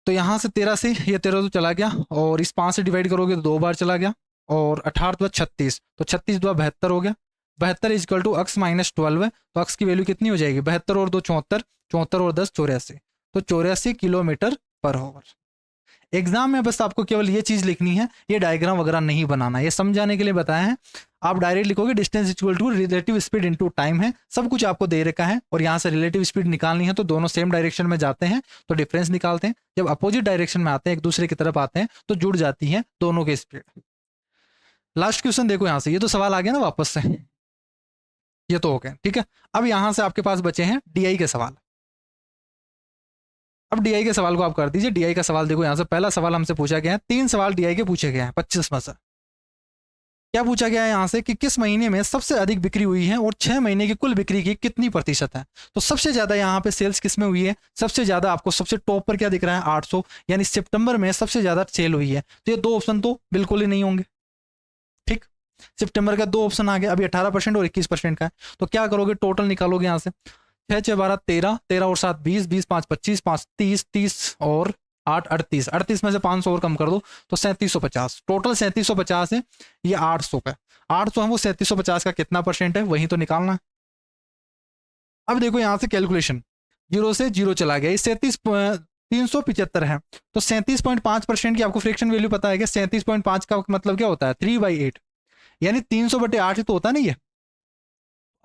तो यहां से 13 से ये 13 तो चला गया, और इस 5 से डिवाइड करोगे तो 2 बार चला गया, और 18 36, तो 36 2 72 हो गया। 72 इजक्वल टू अक्स माइनस 12 है, तो अक्स की वैल्यू कितनी हो जाएगी, 72 और 2 74, 74 और 10 84, तो 84 किलोमीटर पर आवर। एग्जाम में बस आपको केवल ये चीज लिखनी है, ये डायग्राम वगैरह नहीं बनाना, ये समझाने के लिए बताया है। आप डायरेक्ट लिखोगे distance equal to relative speed into time है, सब कुछ आपको दे रखा है। और यहाँ से रिलेटिव स्पीड निकालनी है, तो दोनों सेम डायरेक्शन में जाते हैं तो डिफरेंस निकालते हैं, जब अपोजिट डायरेक्शन में आते हैं, एक दूसरे की तरफ आते हैं, तो जुड़ जाती है दोनों की स्पीड। लास्ट क्वेश्चन देखो यहाँ से, ये तो सवाल आ गया ना वापस से, ये तो हो गया। ठीक है, अब यहाँ से आपके पास बचे हैं डीआई के सवाल। अब डीआई के सवाल को आप कर दीजिए। डीआई का सवाल देखो, यहाँ से पहला सवाल हमसे पूछा गया है, 3 सवाल डीआई के पूछे गए हैं 25 में से। क्या पूछा गया है यहाँ से कि किस महीने में सबसे अधिक बिक्री हुई है और 6 महीने की कुल बिक्री की कितनी प्रतिशत है। तो सबसे ज्यादा यहाँ पे सेल्स किस में हुई है, सबसे ज्यादा आपको सबसे टॉप पर क्या दिख रहा है, 800, यानी सितंबर में सबसे ज्यादा सेल हुई है। तो ये 2 ऑप्शन तो बिल्कुल ही नहीं होंगे। ठीक, सितंबर का 2 ऑप्शन आ गया, अभी 18% और 21% का है। तो क्या करोगे, टोटल निकालोगे यहाँ से, 6 6 12 13, 13 और 7 20, 20 5 25, 5 30, 30 और 8 38, 38 में से 500 और कम कर दो तो 3750, टोटल 3750 है। ये 800 का 800 है, वो 3750 का कितना परसेंट है वही तो निकालना है। अब देखो यहाँ से कैलकुलेशन, 0 से 0 चला गया, 375 है, तो 37.5% की आपको फ्रैक्शन वैल्यू पता है क्या, 37.5 का मतलब क्या होता है, 3/8, यानी 300/8 तो होता नहीं है।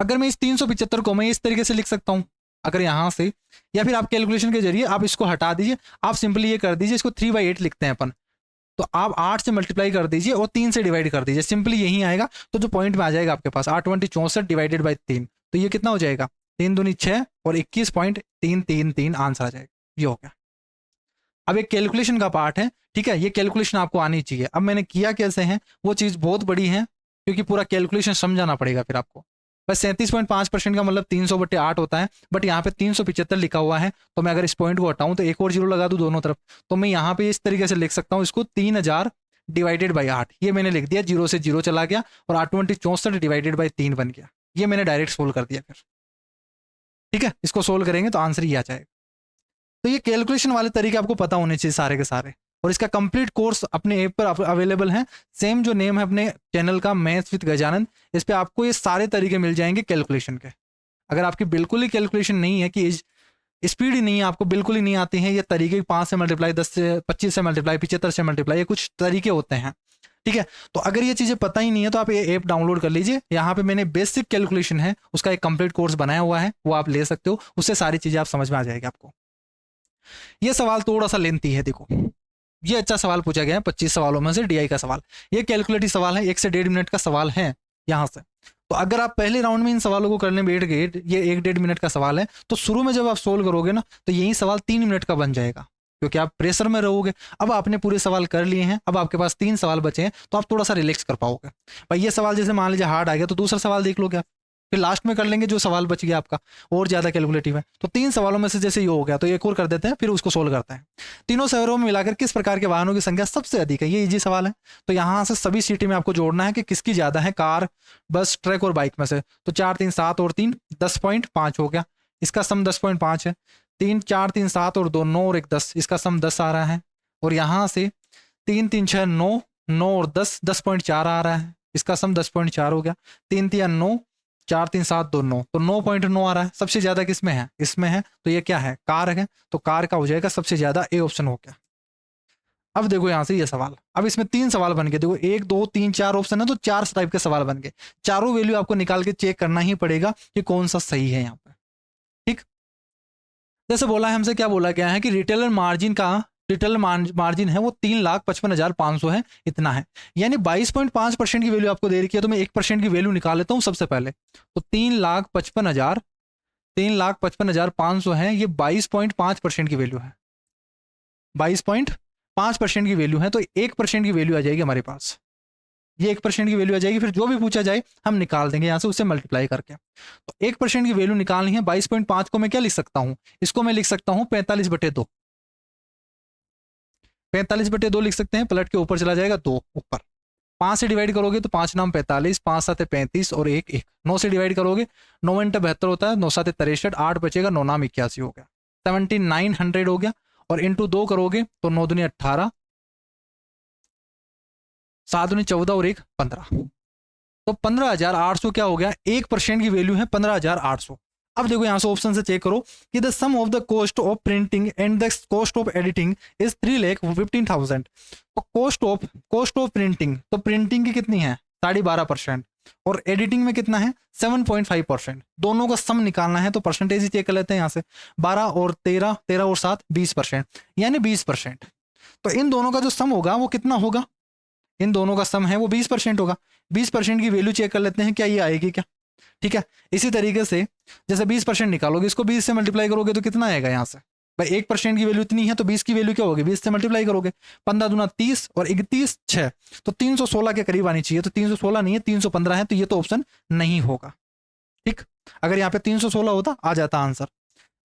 अगर मैं इस 375 को मैं इस तरीके से लिख सकता हूं, अगर यहां से, या फिर आप कैलकुलेशन के जरिए आप इसको हटा दीजिए, आप सिंपली ये कर दीजिए, इसको 3/8 लिखते हैं अपन, तो आप 8 से मल्टीप्लाई कर दीजिए और 3 से डिवाइड कर दीजिए, सिंपली यही आएगा। तो जो पॉइंट में आ जाएगा आपके पास 8/64 डिवाइडेड बाई 3, तो ये कितना हो जाएगा, 3 दूनी 6 और 21.333 आंसर आ जाएगा। ये हो गया। अब एक कैलकुलेशन का पार्ट है, ठीक है, ये कैलकुलेशन आपको आनी चाहिए। अब मैंने किया कैसे है, वो चीज़ बहुत बड़ी है, क्योंकि पूरा कैलकुलेशन समझाना पड़ेगा फिर आपको। बस 37.5% का मतलब 300/8 होता है, बट यहाँ पे 375 लिखा हुआ है, तो मैं अगर इस पॉइंट को हटाऊं तो एक और जीरो लगा दूं दोनों तरफ, तो मैं यहाँ पे इस तरीके से लिख सकता हूँ इसको, 3000 डिवाइडेड बाई 8, ये मैंने लिख दिया, 0 से 0 चला गया और 8/64 डिवाइडेड बाई 3 बन गया। ये मैंने डायरेक्ट सोल्व कर दिया फिर। ठीक है, इसको सोल्व करेंगे तो आंसर ये आ जाएगा। तो ये कैलकुलेशन वाले तरीके आपको पता होने चाहिए सारे के सारे, और इसका कंप्लीट कोर्स अपने ऐप पर अवेलेबल है, सेम जो नेम है अपने चैनल का, मैथ्स विद गजानंद, इस पे आपको ये सारे तरीके मिल जाएंगे कैलकुलेशन के। अगर आपकी बिल्कुल ही कैलकुलेशन नहीं है, कि स्पीड ही नहीं है, आपको बिल्कुल ही नहीं आती है ये तरीके, 5 से मल्टीप्लाई, 10 से 25 से मल्टीप्लाई, 75 से मल्टीप्लाई, ये कुछ तरीके होते हैं। ठीक है, तो अगर ये चीज़ें पता ही नहीं है तो आप ये ऐप डाउनलोड कर लीजिए, यहाँ पे मैंने बेसिक कैलकुलेशन है उसका एक कंप्लीट कोर्स बनाया हुआ है, वो आप ले सकते हो, उससे सारी चीज़ें आप समझ में आ जाएगी आपको। ये सवाल थोड़ा सा लेंथी है, देखो ये अच्छा सवाल पूछा गया है 25 सवालों में से डीआई का सवाल। ये कैलकुलेटिव सवाल है, 1 से 1.5 मिनट का सवाल है यहाँ से। तो अगर आप पहले राउंड में इन सवालों को करने बैठ गए, ये 1-1.5 मिनट का सवाल है, तो शुरू में जब आप सोल्व करोगे ना, तो यही सवाल 3 मिनट का बन जाएगा, क्योंकि आप प्रेशर में रहोगे। अब आपने पूरे सवाल कर लिए हैं, अब आपके पास 3 सवाल बचे हैं, तो आप थोड़ा सा रिलैक्स कर पाओगे। भाई ये सवाल जैसे मान लीजिए हार्ड आ गया, तो दूसरा सवाल देख लोगे आप, फिर लास्ट में कर लेंगे जो सवाल बच गया आपका और ज्यादा कैलकुलेटिव है। तो 3 सवालों में से जैसे ये हो गया, तो एक और कर देते हैं, फिर उसको सोल्व करते हैं। तीनों शहरों में मिलाकर किस प्रकार के वाहनों की संख्या सबसे अधिक है, ये इजी सवाल है। तो यहाँ से सभी सिटी में आपको जोड़ना है कि किसकी ज्यादा है, कार, बस, ट्रक और बाइक में से। तो 4 3 7 और 3 10.5 हो गया, इसका सम 10.5 है। 3 4 3 7 और 2 9 और 1 10, इसका सम 10 आ रहा है। और यहाँ से 3 3 6 9 9 और 10 10.4 आ रहा है, इसका सम 10.4 हो गया। 3 3 9 4 3 7 2 9, तो 9.9 आ रहा है। सबसे ज्यादा किसमें है, इसमें है, तो ये क्या है, कार है, तो कार का हो जाएगा सबसे ज्यादा, ए ऑप्शन हो गया। अब देखो यहां से ये सवाल, अब इसमें 3 सवाल बन गए, देखो 1 2 3 4 ऑप्शन है, तो 4 टाइप के सवाल बन गए। चारों वैल्यू आपको निकाल के चेक करना ही पड़ेगा कि कौन सा सही है यहाँ पे। ठीक, जैसे बोला है हमसे, क्या बोला गया है कि रिटेलर मार्जिन का रिटेलर मार्जिन है वो 3,55,500 है, इतना है। यानी 22.5% की वैल्यू आपको दे रखी है, तो मैं 1% की वैल्यू निकाल लेता हूँ सबसे पहले। तो 3,55,500 है, ये 22.5% की वैल्यू है, 22.5% की वैल्यू है, तो 1% की वैल्यू आ जाएगी हमारे पास, ये 1% की वैल्यू आ जाएगी। फिर जो भी पूछा जाए हम निकाल देंगे यहाँ से उससे मल्टीप्लाई करके। तो 1% की वैल्यू निकालनी है। 22.5 को मैं क्या लिख सकता हूँ, इसको मैं लिख सकता हूँ 45/2, 45/2 लिख सकते हैं। पलट के ऊपर चला जाएगा 2 ऊपर, 5 से डिवाइड करोगे तो 5 नाम 45, 5 7 35 और 1 1, 9 से डिवाइड करोगे 9 × 72 होता है, 9 7 63, 8 बचेगा, 9 नाम 81 हो गया, 7900 हो गया। और इंटू 2 करोगे तो 9 दूनी 18, 7 दूनी 14 और 1 15, तो 15,800 क्या हो गया, 1% की वैल्यू है 15,800। अब देखो यहां से ऑप्शन से चेक करो कि the sum of the cost of printing and the cost of editing is 3,15,000। तो कॉस्ट ऑफ प्रिंटिंग, तो प्रिंटिंग की कितनी है 12.5%, और एडिटिंग में कितना है 7.5%। दोनों का सम निकालना है, तो परसेंटेज ही चेक कर लेते हैं यहाँ से। 12 और 13, 13 और 7 20%, यानी 20%। तो इन दोनों का जो सम होगा वो कितना होगा, इन दोनों का सम है वो 20% होगा। 20% की वैल्यू चेक कर लेते हैं क्या ये आएगी क्या, ठीक है। इसी तरीके से जैसे 20% निकालोगे, इसको 20 से मल्टीप्लाई करोगे तो कितना आएगा यहाँ से, भाई 1% की वैल्यू इतनी है तो 20 की वैल्यू क्या होगी, 20 से मल्टीप्लाई करोगे, 15 दूना 30 और 31 6, तो 316 के करीब आनी चाहिए। तो 316 नहीं है, 315 है, तो ये तो ऑप्शन नहीं होगा, ठीक। अगर यहाँ पे 316 होता आ जाता answer.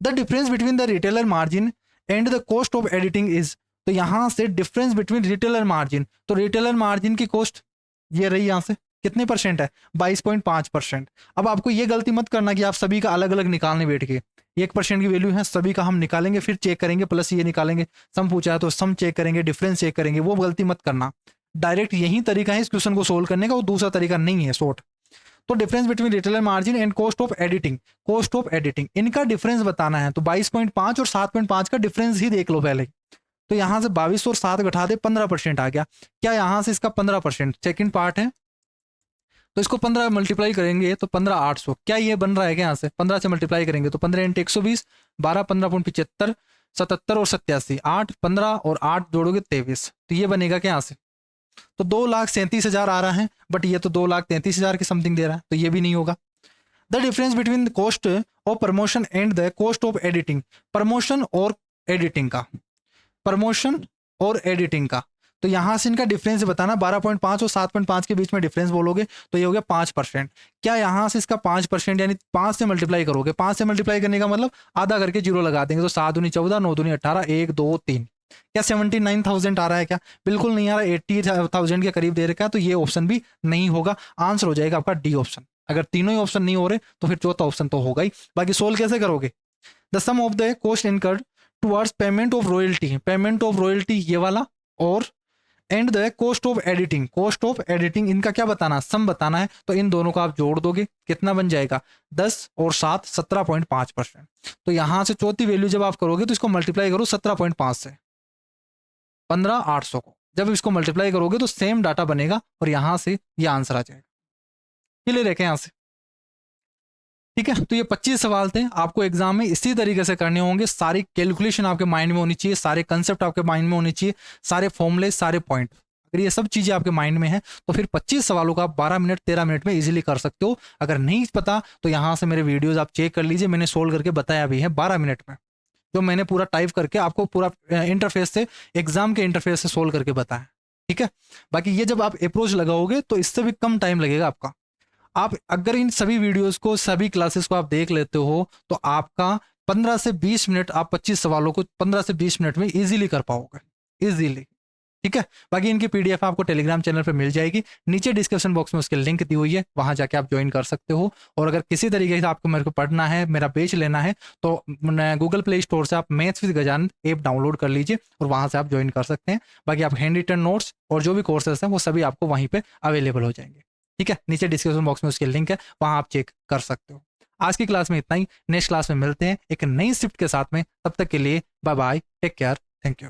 The difference between the retailer margin and the cost of editing is, तो यहां से डिफरेंस बिटवीन रिटेलर मार्जिन, तो रिटेलर मार्जिन की कॉस्ट ये रही, यहां से कितने परसेंट है 22.5%। अब आपको ये गलती मत करना कि आप सभी का अलग अलग निकालने बैठ के, 1% की वैल्यू है, सभी का हम निकालेंगे फिर चेक करेंगे, प्लस ये निकालेंगे, सम पूछा है तो सम चेक करेंगे, डिफरेंस चेक करेंगे, वो गलती मत करना। डायरेक्ट यही तरीका है इस क्वेश्चन को सोल्व करने का, वो दूसरा तरीका नहीं है शॉर्ट। तो difference between retailer margin and cost of editing, cost of editing इनका डिफरेंस बताना है। तो 22.5 और 7.5 का डिफरेंस ही देख लो पहले। तो यहां से 22 और 7 घटा दे 15% आ गया। क्या यहां से इसका 15% सेकंड पार्ट है, तो इसको 15 मल्टीप्लाई करेंगे तो 15,800। क्या ये बन रहा है क्या, यहाँ से 15 से मल्टीप्लाई करेंगे तो 15 × 120, 12 15.75, 77 और 87, 8 15 और 8 जोड़ोगे 23, तो ये बनेगा क्या यहाँ से, तो 2,37,000 आ रहा है, बट ये तो 2,33,000 की समथिंग दे रहा है, तो ये भी नहीं होगा। The difference between the cost of promotion and the cost of editing, promotion और एडिटिंग का, प्रमोशन और एडिटिंग का, तो यहां से इनका डिफरेंस बताना। 12.5 और 7.5 के बीच में डिफरेंस बोलोगे तो ये हो गया 5%। क्या यहां से इसका 5% यानी 5 से मल्टीप्लाई करोगे, 5 से मल्टीप्लाई करने का मतलब आधा करके जीरो लगा देंगे, तो 7 दूनी 14, 9 दूनी 18, 1 2 3, क्या 79,000 आ रहा है क्या, बिल्कुल नहीं आ रहा, 80,000 के करीब दे रखा है, तो ये ऑप्शन भी नहीं होगा। आंसर हो जाएगा आपका डी ऑप्शन। अगर तीनों ही ऑप्शन नहीं हो रहे तो फिर चौथा ऑप्शन तो होगा ही। बाकी सोल्व कैसे करोगे, the sum of the cost incurred towards payment of royalty, payment of royalty ये वाला, और and the cost of editing, cost of editing इनका क्या बताना, सम बताना है। तो इन दोनों को आप जोड़ दोगे, कितना बन जाएगा 10 और 7 17.5%। तो यहां से चौथी वैल्यू जब आप करोगे तो इसको मल्टीप्लाई करो 17.5 से 15,800 को, जब इसको मल्टीप्लाई करोगे तो सेम डाटा बनेगा और यहां से ये आंसर आ जाएगा। क्लियर है क्या यहां से, ठीक है। तो ये 25 सवाल थे, आपको एग्जाम में इसी तरीके से करने होंगे। सारी कैलकुलेशन आपके माइंड में होनी चाहिए, सारे कंसेप्ट आपके माइंड में होने चाहिए, सारे फॉर्मूले, सारे पॉइंट। अगर ये सब चीजें आपके माइंड में है तो फिर 25 सवालों का आप 12 मिनट 13 मिनट में इजीली कर सकते हो। अगर नहीं पता तो यहां से मेरे वीडियोस आप चेक कर लीजिए, मैंने सोल्व करके बताया भी है 12 मिनट में, जो मैंने पूरा टाइप करके आपको पूरा इंटरफेस से, एग्जाम के इंटरफेस से सोल्व करके बताया, ठीक है। बाकी ये जब आप अप्रोच लगाओगे तो इससे भी कम टाइम लगेगा आपका। आप अगर इन सभी वीडियोस को, सभी क्लासेस को आप देख लेते हो तो आपका 15 से 20 मिनट, आप 25 सवालों को 15 से 20 मिनट में इजीली कर पाओगे, इजीली, ठीक है। बाकी इनकी पीडीएफ आपको टेलीग्राम चैनल पे मिल जाएगी, नीचे डिस्क्रिप्शन बॉक्स में उसकी लिंक दी हुई है, वहां जाके आप ज्वाइन कर सकते हो। और अगर किसी तरीके से आपको मेरे को पढ़ना है, मेरा बैच लेना है, तो गूगल प्ले स्टोर से आप maths with Gajanand app download कर लीजिए और वहां से आप ज्वाइन कर सकते हैं। बाकी आप हैंड रिटन नोट्स और जो भी कोर्सेस हैं वो सभी आपको वहीं पे अवेलेबल हो जाएंगे, ठीक है। नीचे डिस्क्रिप्शन बॉक्स में उसकी लिंक है, वहां आप चेक कर सकते हो। आज की क्लास में इतना ही, नेक्स्ट क्लास में मिलते हैं एक नई शिफ्ट के साथ में। तब तक के लिए bye bye, take care, thank you.